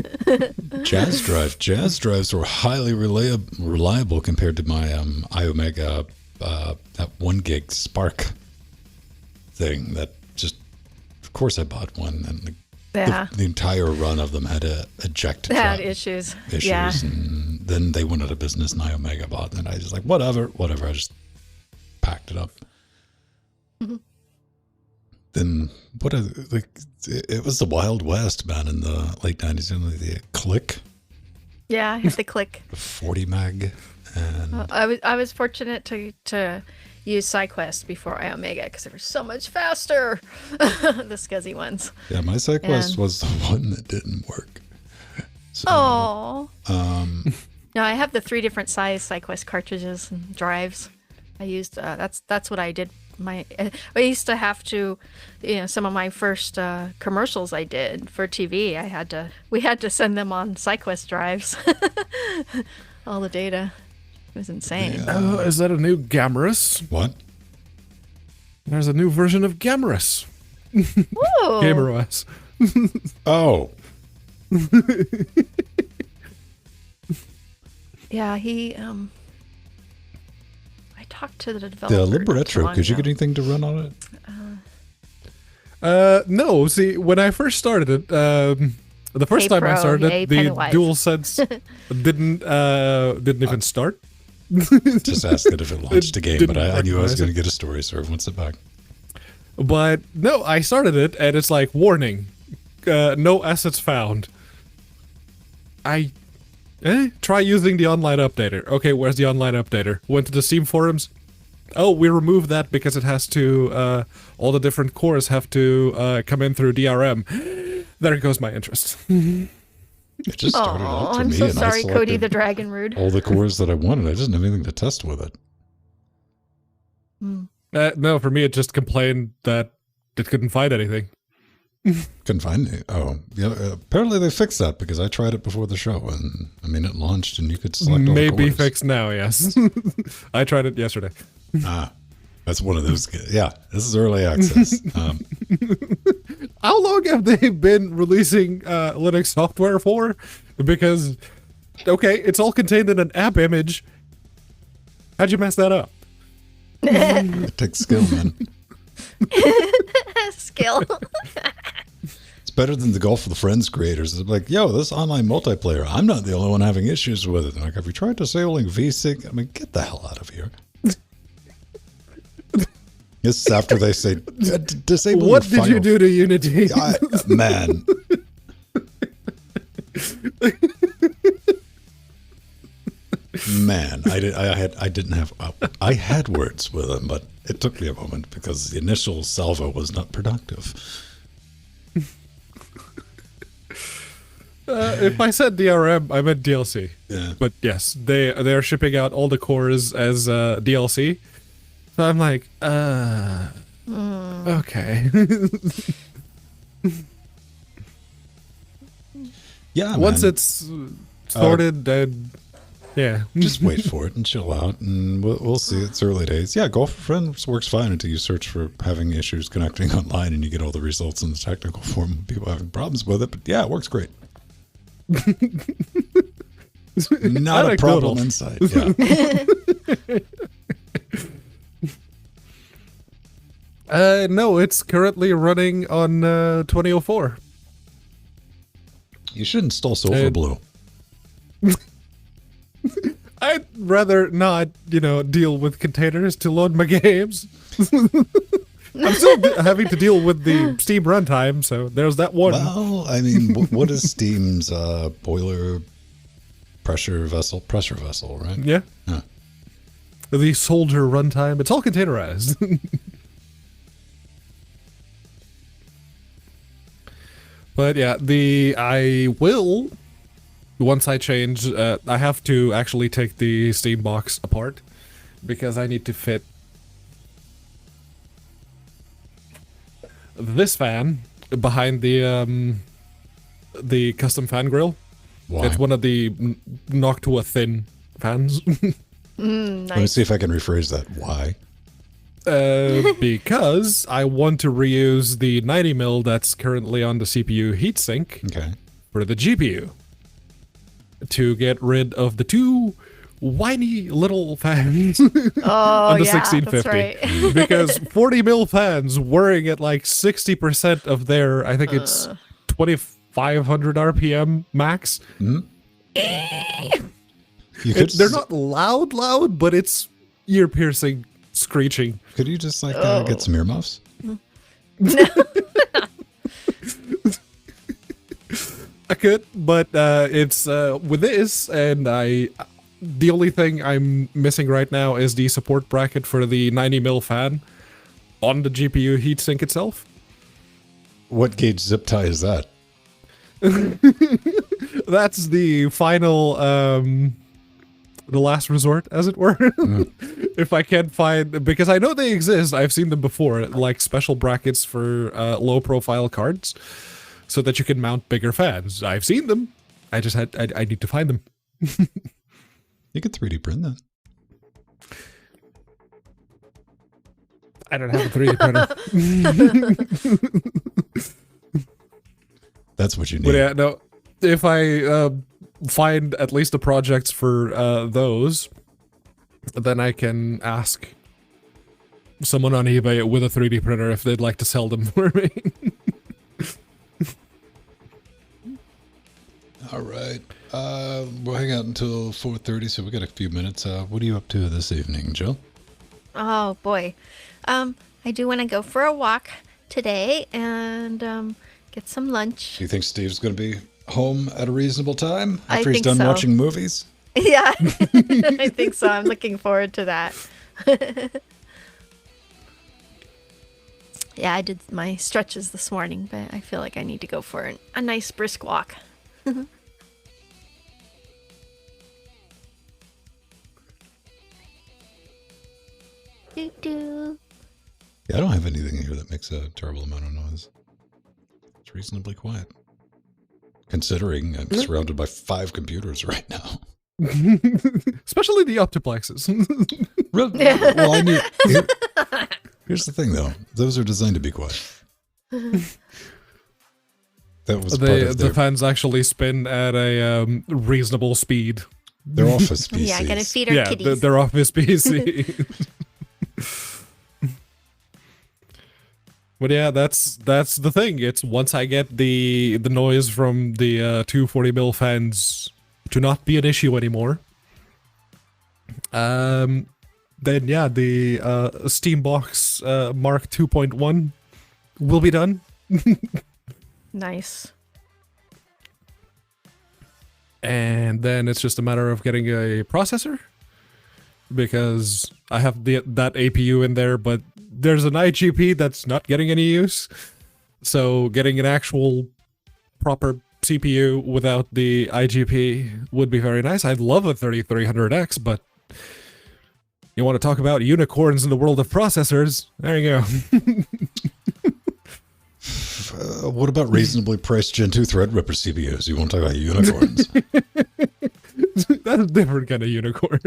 [SPEAKER 2] Jazz drives were highly reliable compared to my iOmega that 1 gig Spark thing. That just, of course, I bought one, and
[SPEAKER 3] Yeah.
[SPEAKER 2] the entire run of them had to eject
[SPEAKER 3] They had
[SPEAKER 2] trap
[SPEAKER 3] issues. Yeah.
[SPEAKER 2] and then they went out of business, and iOmega bought, and I just like whatever. I just packed it up.
[SPEAKER 3] Mm-hmm.
[SPEAKER 2] Then it was the Wild West, man, in the late 90s. The Click,
[SPEAKER 3] Yeah, I had to click.
[SPEAKER 2] 40 meg, and
[SPEAKER 3] I was fortunate to use SideQuest before iOmega because they were so much faster. The scuzzy ones.
[SPEAKER 2] yeah, my SideQuest
[SPEAKER 3] And-
[SPEAKER 2] was the one that didn't work. So,
[SPEAKER 3] Oh. No, I have the 3 different size SideQuest cartridges and drives. I used that's what I did. I used to have to, some of my first commercials I did for TV. We had to send them on SideQuest drives. All the data. It was insane.
[SPEAKER 2] Yeah.
[SPEAKER 1] Oh, is that a new Gamrus?
[SPEAKER 2] what?
[SPEAKER 1] There's a new version of Gamrus.
[SPEAKER 3] Whoa.
[SPEAKER 1] GamerOS.
[SPEAKER 2] Oh,
[SPEAKER 3] Yeah, he I talked to the developer.
[SPEAKER 2] the
[SPEAKER 3] not too
[SPEAKER 2] Libretto.
[SPEAKER 3] long
[SPEAKER 2] Could you
[SPEAKER 3] ago.
[SPEAKER 2] get anything to run on it?
[SPEAKER 1] No, see, when I first started it, the first
[SPEAKER 3] Hey,
[SPEAKER 1] time I
[SPEAKER 3] Pro,
[SPEAKER 1] started
[SPEAKER 3] hey,
[SPEAKER 1] it, the
[SPEAKER 3] Pennywise.
[SPEAKER 1] DualSense didn't even start.
[SPEAKER 2] Just ask it if it launched a game, but I knew I was
[SPEAKER 1] recognize
[SPEAKER 2] going to
[SPEAKER 1] it.
[SPEAKER 2] get a story, so everyone sit back.
[SPEAKER 1] But no, I started it, and it's like, warning, no assets found. Try using the online updater. Okay, where's the online updater? Went to the Steam forums. Oh, we removed that because it has to, all the different cores have to come in through DRM. There goes my interest.
[SPEAKER 2] It just started out
[SPEAKER 3] Oh,
[SPEAKER 2] to
[SPEAKER 3] I'm
[SPEAKER 2] me,
[SPEAKER 3] so
[SPEAKER 2] and
[SPEAKER 3] sorry,
[SPEAKER 2] I
[SPEAKER 3] Cody
[SPEAKER 2] selected
[SPEAKER 3] the Dragon Rude.
[SPEAKER 2] all the cores that I wanted. I didn't have anything to test with it.
[SPEAKER 1] No, for me, it just complained that it couldn't find anything.
[SPEAKER 2] Couldn't find it. Oh, yeah. Apparently they fixed that because I tried it before the show, and I mean it launched, and you could select all the
[SPEAKER 1] Maybe
[SPEAKER 2] cores.
[SPEAKER 1] fixed now, yes. I tried it yesterday.
[SPEAKER 2] That's one of those. Yeah, this is early access.
[SPEAKER 1] How long have they been releasing Linux software for? Because, okay, it's all contained in an app image. How'd you mess that up?
[SPEAKER 2] It takes skill, man.
[SPEAKER 3] Skill.
[SPEAKER 2] It's better than the Golf with Friends creators. It's like, yo, this online multiplayer, I'm not the only one having issues with it. Like, have you tried disabling VSync? I mean, get the hell out of here. This is after they say, disable
[SPEAKER 1] What
[SPEAKER 2] your
[SPEAKER 1] did you
[SPEAKER 2] file."
[SPEAKER 1] do to Unity?
[SPEAKER 2] Man. Man, I had words with him, but it took me a moment because the initial salvo was not productive.
[SPEAKER 1] If I said DRM, I meant DLC.
[SPEAKER 2] Yeah.
[SPEAKER 1] But yes, they're shipping out all the cores as DLC. So I'm like, okay.
[SPEAKER 2] Yeah,
[SPEAKER 1] Once
[SPEAKER 2] man.
[SPEAKER 1] it's sorted, then Yeah.
[SPEAKER 2] Just wait for it and chill out, and we'll see. It's early days. Yeah, Golf for Friends works fine until you search for having issues connecting online, and you get all the results in the technical form of people having problems with it. But yeah, it works great. Not a problem inside. Yeah.
[SPEAKER 1] No, it's currently running on 2004.
[SPEAKER 2] You should install Sulfur Blue.
[SPEAKER 1] I'd rather not, deal with containers to load my games. I'm still having to deal with the Steam runtime, so there's that one.
[SPEAKER 2] Well, I mean, what is Steam's boiler pressure vessel, right?
[SPEAKER 1] Yeah.
[SPEAKER 2] Huh.
[SPEAKER 1] The soldier runtime, it's all containerized. But yeah, I will, once I change, I have to actually take the Steam box apart because I need to fit this fan behind the custom fan grill.
[SPEAKER 2] Why?
[SPEAKER 1] It's one of the Noctua thin fans.
[SPEAKER 3] Nice.
[SPEAKER 2] Let me see if I can rephrase that. Why?
[SPEAKER 1] Because I want to reuse the 90 mil that's currently on the CPU heatsink for the GPU to get rid of the two whiny little fans on the 1650.
[SPEAKER 3] That's right.
[SPEAKER 1] Because 40 mil fans whirring at like 60% of their, I think it's 2,500 RPM max. They're not loud, but it's ear-piercing screeching.
[SPEAKER 2] Could you just get some earmuffs?
[SPEAKER 1] I could, but it's with this, and the only thing I'm missing right now is the support bracket for the 90 mil fan on the GPU heatsink itself.
[SPEAKER 2] What gauge zip tie is that?
[SPEAKER 1] That's the final, the last resort, as it were. If I can't find, because I know they exist, I've seen them before, like special brackets for low-profile cards, so that you can mount bigger fans. I've seen them. I need to find them.
[SPEAKER 2] You could 3D print that.
[SPEAKER 1] I don't have a 3D printer.
[SPEAKER 2] That's what you need.
[SPEAKER 1] But yeah, no, if I find at least the projects for those, then I can ask someone on eBay with a 3D printer if they'd like to sell them for me.
[SPEAKER 2] All right. We'll hang out until 4:30, so we got a few minutes. What are you up to this evening, Jill?
[SPEAKER 3] Oh boy, I do want to go for a walk today and get some lunch.
[SPEAKER 2] Do you think Steve's going to be home at a reasonable time
[SPEAKER 3] I
[SPEAKER 2] after he's
[SPEAKER 3] think
[SPEAKER 2] done
[SPEAKER 3] so.
[SPEAKER 2] watching movies?
[SPEAKER 3] Yeah, I think so. I'm looking forward to that. Yeah, I did my stretches this morning, but I feel like I need to go for a nice brisk walk. Doo-doo.
[SPEAKER 2] Yeah, I don't have anything here that makes a terrible amount of noise. It's reasonably quiet. Considering I'm surrounded by 5 computers right now.
[SPEAKER 1] Especially the optiplexes.
[SPEAKER 2] Well, here's the thing, though. Those are designed to be quiet. That was part of
[SPEAKER 1] the fans actually spin at a reasonable speed.
[SPEAKER 2] They're office PCs.
[SPEAKER 3] Yeah, I gotta feed our kitties.
[SPEAKER 1] They're office PC. But yeah, that's the thing. It's once I get the noise from the 240 mil fans to not be an issue anymore, then yeah, the Steambox Mark 2.1 will be done.
[SPEAKER 3] Nice.
[SPEAKER 1] And then it's just a matter of getting a processor, because I have that APU in there, but there's an IGP that's not getting any use. So getting an actual proper CPU without the IGP would be very nice. I'd love a 3300X, but you want to talk about unicorns in the world of processors? There you go.
[SPEAKER 2] What about reasonably priced Gen 2 Threadripper CPUs? You won't talk about unicorns.
[SPEAKER 1] That's a different kind of unicorn.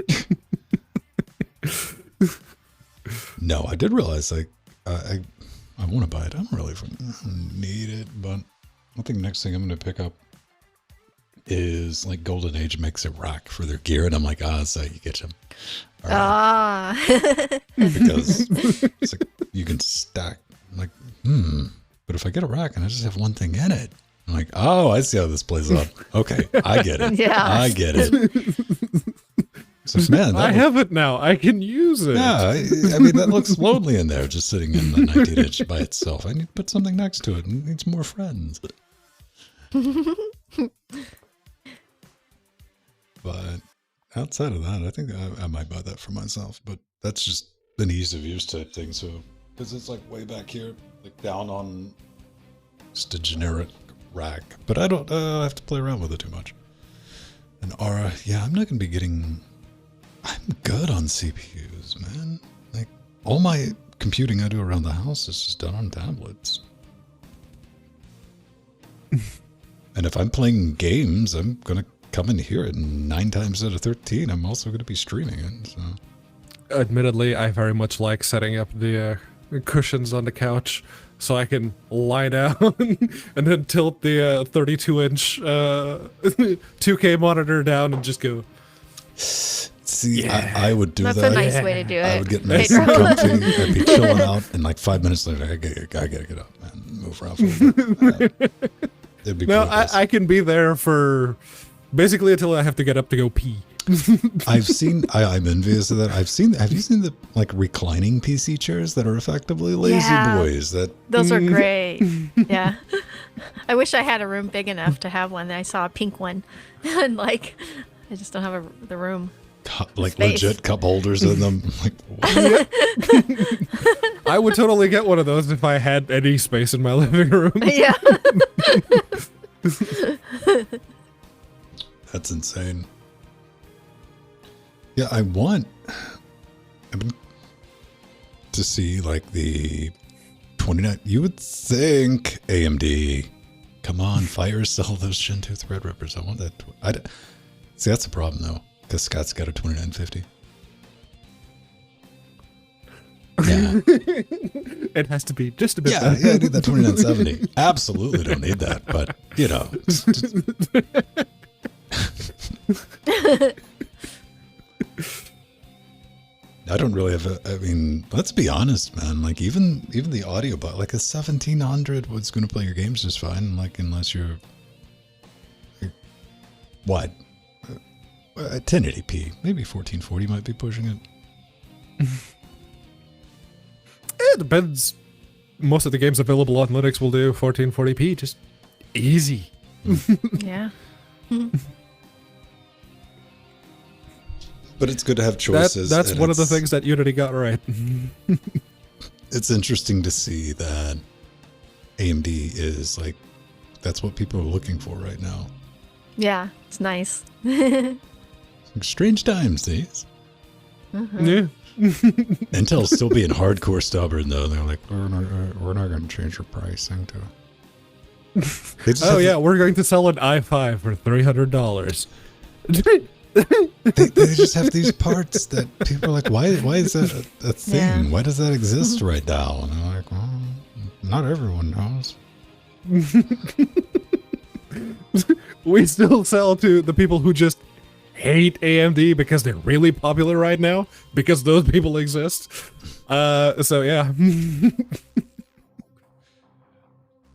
[SPEAKER 2] No, I did realize like I want to buy it. I don't really need it, but I think next thing I'm going to pick up is like Golden Age makes a rack for their gear, and I'm like, so you get them. Because it's like you can stack. I'm like, but if I get a rack and I just have one thing in it, I'm like, I see how this plays out. Okay, I get it.
[SPEAKER 3] Yeah.
[SPEAKER 2] I get it. So, man,
[SPEAKER 1] I have it now. I can use it.
[SPEAKER 2] Yeah, I mean, that looks lonely in there, just sitting in the 19-inch by itself. I need to put something next to it. It needs more friends. But outside of that, I think I might buy that for myself. But that's just an ease of use type thing. So, because it's like way back here, like down on just a generic rack. But I don't have to play around with it too much. And Aura, yeah, I'm not going to be getting... I'm good on CPUs, man. Like, all my computing I do around the house is just done on tablets. And if I'm playing games, I'm going to come in here, and 9 times out of 13, I'm also going to be streaming it. So.
[SPEAKER 1] Admittedly, I very much like setting up the cushions on the couch so I can lie down and then tilt the 32-inch 2K monitor down and just go...
[SPEAKER 2] See, I would do
[SPEAKER 3] That's
[SPEAKER 2] that.
[SPEAKER 3] a nice way to do it.
[SPEAKER 2] I would get nice and comfy. I'd be chilling out, and like 5 minutes later, I gotta get up and move around for a bit. It'd be
[SPEAKER 1] no, I can be there for basically until I have to get up to go pee.
[SPEAKER 2] I've seen, I'm envious of that. Have you seen the like reclining PC chairs that are effectively lazy boys?
[SPEAKER 3] Those are great. Yeah. I wish I had a room big enough to have one. I saw a pink one, and like, I just don't have the room.
[SPEAKER 2] Like
[SPEAKER 3] Space.
[SPEAKER 2] legit cup holders in them. Like,
[SPEAKER 1] what? I would totally get one of those if I had any space in my living room.
[SPEAKER 3] Yeah.
[SPEAKER 2] That's insane. Yeah, I've been to see like the 29. You would think AMD, come on, fire sell those Gen 2 Threadrippers. I want that. See, that's the problem though, because Scott's got a 2950. Yeah.
[SPEAKER 1] It has to be just a bit
[SPEAKER 2] Yeah, I need that 2970. Absolutely don't need that, but you know. I don't really have I mean, let's be honest, man. Like even the audio, but like a 1700 was going to play your games just fine. Like unless you're what 1080p, maybe 1440 might be pushing it.
[SPEAKER 1] It depends. Most of the games available on Linux will do 1440p, just easy.
[SPEAKER 3] Yeah.
[SPEAKER 2] But it's good to have choices.
[SPEAKER 1] That's one of the things that Unity got right.
[SPEAKER 2] It's interesting to see that AMD is like, that's what people are looking for right now.
[SPEAKER 3] Yeah, it's nice.
[SPEAKER 2] Strange times these.
[SPEAKER 1] Yeah.
[SPEAKER 2] Intel's still being hardcore stubborn though. They're like, we're not going to change your pricing to.
[SPEAKER 1] Oh yeah, we're going to sell an i5 for $300.
[SPEAKER 2] They just have these parts that people are like, why is that a thing?
[SPEAKER 3] Yeah.
[SPEAKER 2] Why does that exist right now? And I'm like, well, not everyone knows.
[SPEAKER 1] We still sell to the people who just hate AMD because they're really popular right now, because those people exist. So yeah.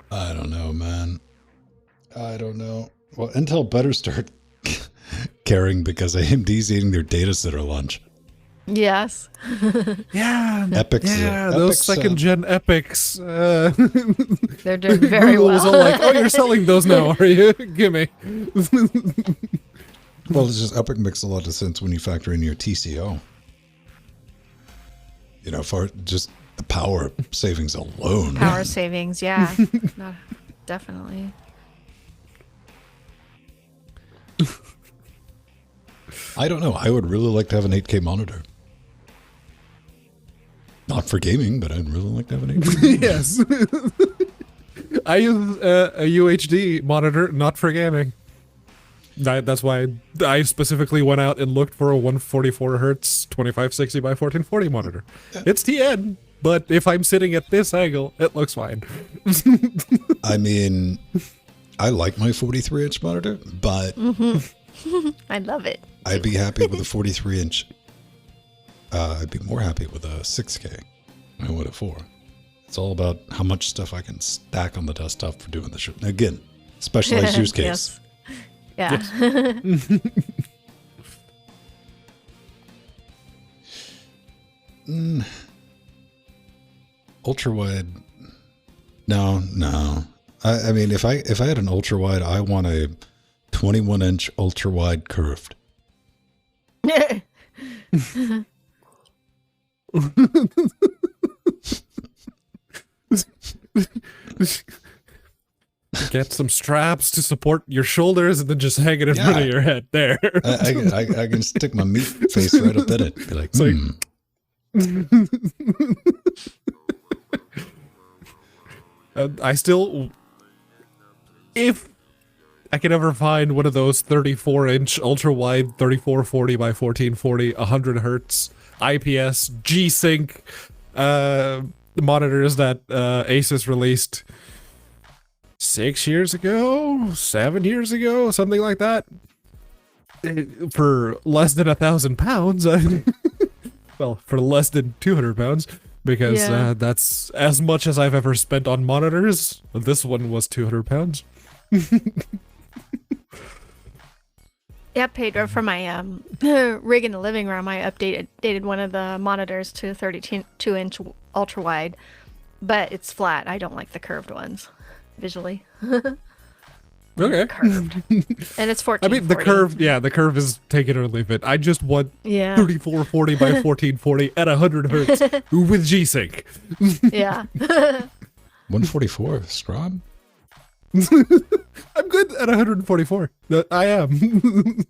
[SPEAKER 2] I don't know, man. I don't know. Well, Intel better start caring because AMD's eating their data center lunch.
[SPEAKER 3] Yes.
[SPEAKER 1] Yeah.
[SPEAKER 2] Epics.
[SPEAKER 1] Yeah, those second gen epics.
[SPEAKER 3] They're doing very
[SPEAKER 1] Google was all
[SPEAKER 3] well.
[SPEAKER 1] like, oh, you're selling those now, are you? Gimme.
[SPEAKER 2] Well, it's just Epic makes a lot of sense when you factor in your TCO. You know, for just the power savings alone.
[SPEAKER 3] Power savings, yeah. No, definitely.
[SPEAKER 2] I don't know. I would really like to have an 8K monitor. Not for gaming, but I'd really like to have an 8K.
[SPEAKER 1] Yes. I use a UHD monitor, not for gaming. That's why I specifically went out and looked for a 144 hertz 2560 by 1440 monitor. It's TN, but if I'm sitting at this angle, it looks fine.
[SPEAKER 2] I mean, I like my 43-inch monitor, but
[SPEAKER 3] I love it.
[SPEAKER 2] I'd be happy with a 43-inch. I'd be more happy with a 6K than I would a 4. It's all about how much stuff I can stack on the desktop for doing the show. Again, specialized use case.
[SPEAKER 3] Yes. Yeah.
[SPEAKER 2] Yes. Ultra wide. No. I mean, if I had an ultra wide, I want a 21-inch ultra wide curved.
[SPEAKER 1] Get some straps to support your shoulders and then just hang it in front of your head. There.
[SPEAKER 2] I can stick my meat face right up in it. Be like,
[SPEAKER 1] I still, if I could ever find one of those 34-inch ultra-wide 3440 by 1440 100 hertz IPS G-Sync monitors that Asus released 6 years ago, 7 years ago, something like that, for less than £1,000. Well, for less than 200 pounds, because that's as much as I've ever spent on monitors. This one was 200 pounds.
[SPEAKER 3] Yeah, Pedro, for my rig in the living room, I updated one of the monitors to 32-inch ultra wide, but it's flat. I don't like the curved ones visually.
[SPEAKER 1] Okay.
[SPEAKER 3] Curved. And it's 1440.
[SPEAKER 1] I mean, the curve is take it or leave it. I just want 3440 by 1440 at 100 hertz with G-Sync.
[SPEAKER 3] Yeah.
[SPEAKER 2] 144, Scrub?
[SPEAKER 1] I'm good at 144. I am.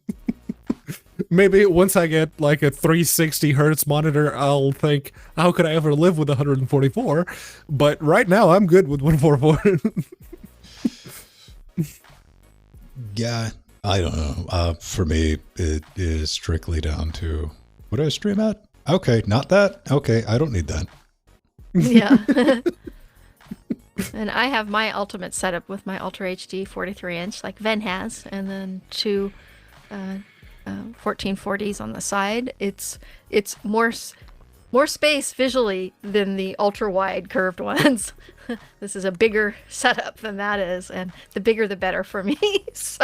[SPEAKER 1] Maybe once I get like a 360 hertz monitor, I'll think, how could I ever live with 144? But right now, I'm good with 144.
[SPEAKER 2] Yeah, I don't know. For me, it is strictly down to, what do I stream at? Okay, not that. Okay, I don't need that.
[SPEAKER 3] Yeah. And I have my ultimate setup with my Ultra HD 43-inch, like Ven has, and then two 1440s on the side. It's more space visually than the ultra-wide curved ones. This is a bigger setup than that is, and the bigger the better for me. So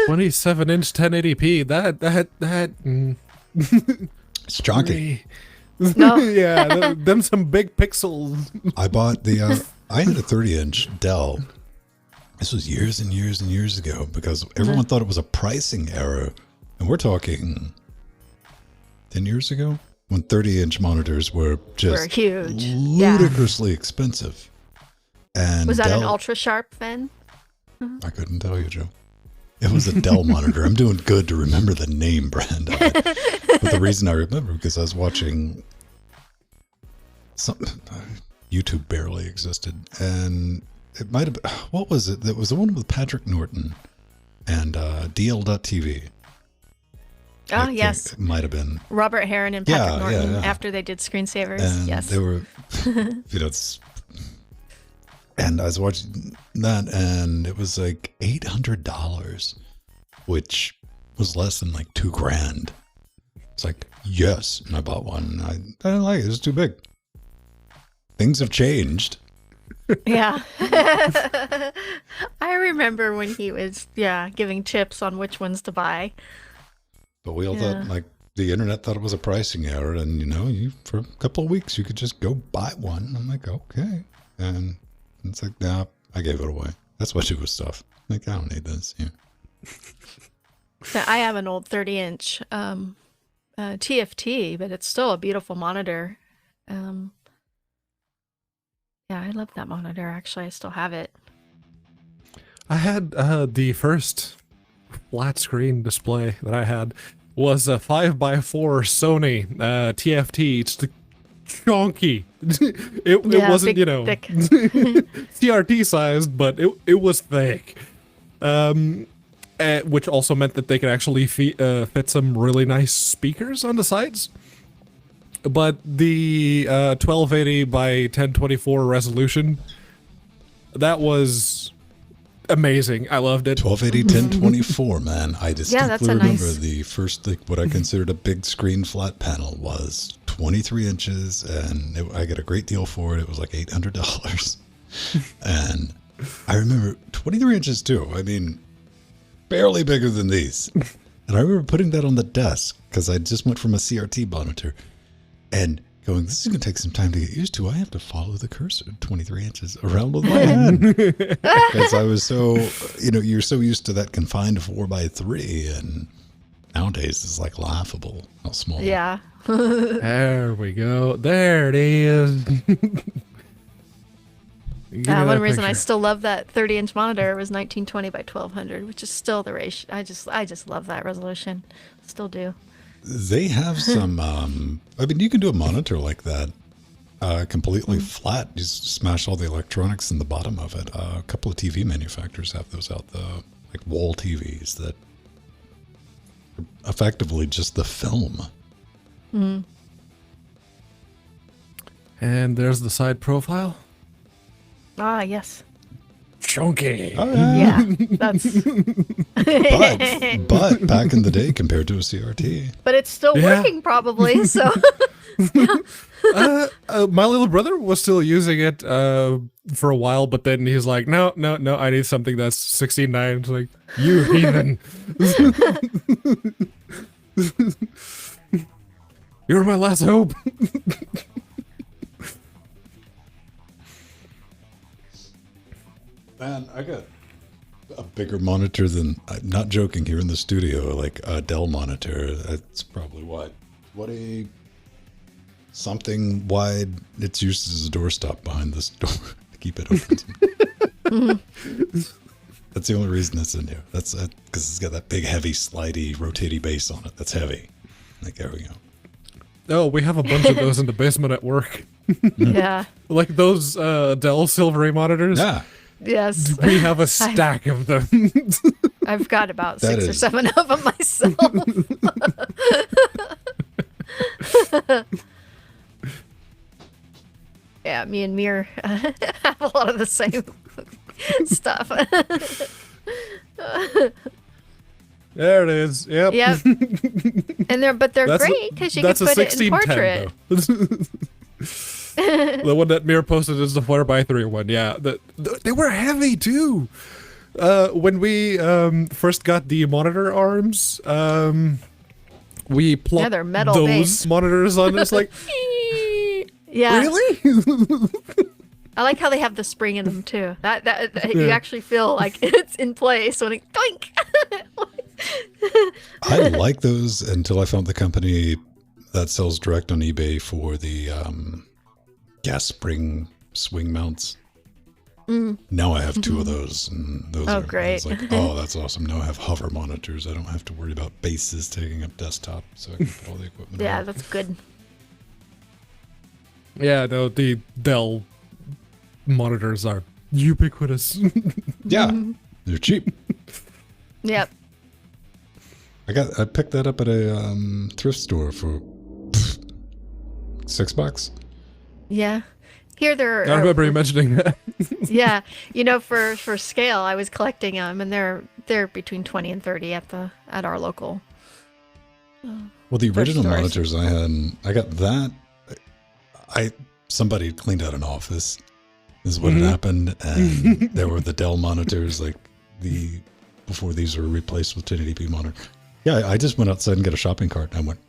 [SPEAKER 1] 27-inch 1080p. That.
[SPEAKER 2] It's chunky.
[SPEAKER 3] no.
[SPEAKER 1] Yeah, them some big pixels.
[SPEAKER 2] I bought I had a 30-inch Dell. This was years and years and years ago because everyone thought it was a pricing error. And we're talking 10 years ago when 30-inch monitors were just
[SPEAKER 3] huge.
[SPEAKER 2] Ludicrously expensive. And
[SPEAKER 3] was that
[SPEAKER 2] Dell,
[SPEAKER 3] an ultra sharp then?
[SPEAKER 2] I couldn't tell you, Joe. It was a Dell monitor. I'm doing good to remember the name brand of it. But the reason I remember because I was watching something. YouTube barely existed, and it might have been, what was it? That was the one with Patrick Norton and DL.TV.
[SPEAKER 3] Oh, yes.
[SPEAKER 2] It might have been
[SPEAKER 3] Robert Heron and Patrick Norton
[SPEAKER 2] yeah.
[SPEAKER 3] after they did Screensavers.
[SPEAKER 2] And
[SPEAKER 3] yes.
[SPEAKER 2] they were, and I was watching that, and it was like $800, which was less than like $2,000. It's like, yes, and I bought one. I didn't like it. It was too big. Things have changed.
[SPEAKER 3] Yeah. I remember when he was, giving tips on which ones to buy.
[SPEAKER 2] But we all thought, like, the internet thought it was a pricing error. And, you for a couple of weeks, you could just go buy one. I'm like, okay. And it's like, nah, I gave it away. That's what I do with stuff. Like, I don't need this. Yeah.
[SPEAKER 3] So I have an old 30-inch TFT, but it's still a beautiful monitor. Yeah, I love that monitor. Actually, I still have it.
[SPEAKER 1] I had the first flat screen display that I had was a 5x4 Sony TFT. It's chunky. It wasn't,
[SPEAKER 3] big, thick.
[SPEAKER 1] CRT sized, but it was thick. which also meant that they could actually fit some really nice speakers on the sides. But the 1280 by 1024 resolution, that was amazing. I loved it.
[SPEAKER 2] 1280 1024, man. I distinctly
[SPEAKER 3] that's a
[SPEAKER 2] remember
[SPEAKER 3] nice-
[SPEAKER 2] the first, what I considered a big screen flat panel was 23 inches, and I got a great deal for it. It was like $800. And I remember 23 inches too. I mean, barely bigger than these. And I remember putting that on the desk because I just went from a CRT monitor and going, this is going to take some time to get used to. I have to follow the cursor 23 inches around with my hand. Because I was so, you're so used to that confined 4x3, and nowadays it's like laughable how small.
[SPEAKER 3] Yeah.
[SPEAKER 1] There we go. There it is.
[SPEAKER 3] One reason I still love that 30-inch monitor was 1920 by 1200, which is still the ratio. I just love that resolution. Still do.
[SPEAKER 2] They have some, I mean, you can do a monitor like that completely flat. You just smash all the electronics in the bottom of it. A couple of TV manufacturers have those out, like wall TVs that are effectively just the film.
[SPEAKER 3] Mm.
[SPEAKER 1] And there's the side profile.
[SPEAKER 3] Ah, yes.
[SPEAKER 1] Chunky.
[SPEAKER 3] Yeah, that's.
[SPEAKER 2] But back in the day, compared to a CRT,
[SPEAKER 3] But it's still
[SPEAKER 1] Yeah.
[SPEAKER 3] working, probably. So.
[SPEAKER 1] My little brother was still using it for a while, but then he's like, no, I need something that's 16:9. It's like, you heathen. You're my last hope.
[SPEAKER 2] man, I got a bigger monitor than, I'm not joking, here in the studio, like a Dell monitor. That's probably what 20 something wide. It's used as a doorstop behind this door to keep it open. That's the only reason it's in here. That's because it's got that big, heavy, slidey, rotaty base on it. That's heavy. Like, there we go.
[SPEAKER 1] Oh, we have a bunch of those in the basement at work.
[SPEAKER 3] Yeah.
[SPEAKER 1] Like those Dell Silvery monitors.
[SPEAKER 2] Yeah.
[SPEAKER 3] Yes.
[SPEAKER 1] We have a stack of them.
[SPEAKER 3] I've got about
[SPEAKER 2] That
[SPEAKER 3] 6 or
[SPEAKER 2] is-
[SPEAKER 3] 7 of them myself. Yeah, me and Mir have a lot of the same stuff.
[SPEAKER 1] There it is. Yep.
[SPEAKER 3] Yep. And they're
[SPEAKER 1] That's a-
[SPEAKER 3] great because you can
[SPEAKER 1] that's
[SPEAKER 3] put
[SPEAKER 1] a
[SPEAKER 3] it in
[SPEAKER 1] 1610
[SPEAKER 3] portrait.
[SPEAKER 1] though. The one that Mir posted is the 4x3 one. Yeah, they were heavy too. When we first got the monitor arms, we plopped
[SPEAKER 3] they're metal
[SPEAKER 1] those
[SPEAKER 3] based.
[SPEAKER 1] monitors on. It's like,
[SPEAKER 3] Yeah.
[SPEAKER 1] really?
[SPEAKER 3] I like how they have the spring in them too. That you actually feel like it's in place when it doink.
[SPEAKER 2] I like those until I found the company that sells direct on eBay for the gas spring swing mounts. Now I have 2 of those, and those
[SPEAKER 3] Oh,
[SPEAKER 2] are
[SPEAKER 3] great.
[SPEAKER 2] I was like, oh, that's awesome. Now I have hover monitors. I don't have to worry about bases taking up desktop, so I can put all the equipment.
[SPEAKER 3] Yeah,
[SPEAKER 2] on.
[SPEAKER 3] that's good.
[SPEAKER 1] Yeah, no, the Dell monitors are ubiquitous.
[SPEAKER 2] Yeah, they're cheap.
[SPEAKER 3] Yep.
[SPEAKER 2] I picked that up at a thrift store for $6.
[SPEAKER 3] Yeah. Here
[SPEAKER 1] I remember you mentioning that.
[SPEAKER 3] Yeah, for scale, I was collecting them, and they're between 20 and 30 at our local.
[SPEAKER 2] Well, the original
[SPEAKER 3] stores.
[SPEAKER 2] monitors I had, I got that. Somebody had cleaned out an office. This is what had happened, and there were the Dell monitors, like before these were replaced with 1080p monitor. Yeah, I just went outside and got a shopping cart, and I went.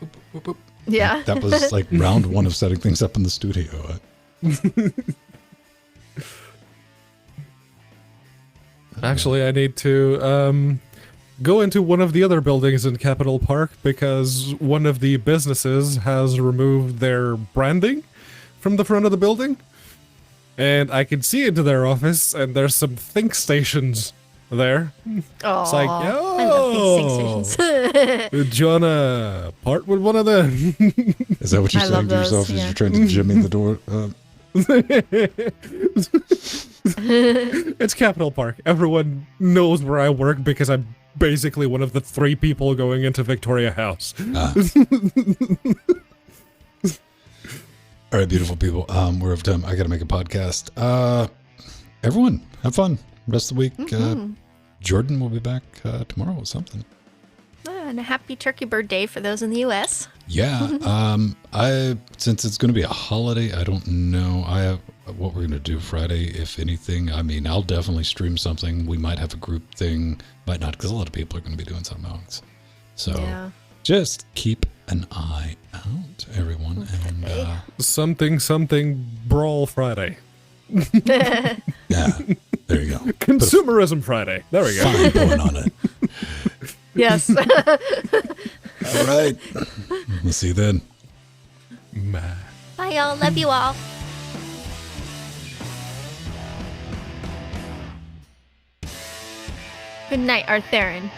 [SPEAKER 2] Boop, boop, boop.
[SPEAKER 3] Yeah.
[SPEAKER 2] That was like round 1 of setting things up in the studio.
[SPEAKER 1] Actually, I need to go into one of the other buildings in Capitol Park because one of the businesses has removed their branding from the front of the building. And I can see into their office, and there's some think stations there.
[SPEAKER 3] Oh,
[SPEAKER 1] It's like,
[SPEAKER 3] I love these stations.
[SPEAKER 1] do you wanna part with one of them?
[SPEAKER 2] Is that what you're
[SPEAKER 3] I
[SPEAKER 2] saying
[SPEAKER 3] love
[SPEAKER 2] to yourself
[SPEAKER 3] those,
[SPEAKER 2] as
[SPEAKER 3] yeah.
[SPEAKER 2] you're trying to jimmy the door?
[SPEAKER 1] It's Capitol Park. Everyone knows where I work because I'm basically one of the 3 people going into Victoria House.
[SPEAKER 2] All right, beautiful people. We're over time. I got to make a podcast. Everyone, have fun. Rest of the week. Jordan will be back tomorrow with something.
[SPEAKER 3] And a happy Turkey Bird Day for those in the U.S.
[SPEAKER 2] Yeah. Since it's going to be a holiday, I don't know what we're going to do Friday, if anything. I mean, I'll definitely stream something. We might have a group thing, might not, because a lot of people are going to be doing something else. So just keep an eye out, everyone. And
[SPEAKER 1] something Brawl Friday.
[SPEAKER 2] yeah, there you go.
[SPEAKER 1] Consumerism Friday. There we go.
[SPEAKER 2] Fine point on it.
[SPEAKER 3] Yes.
[SPEAKER 2] All right. We'll see you then.
[SPEAKER 3] Bye, y'all. Love you all. Good night, Arthurian.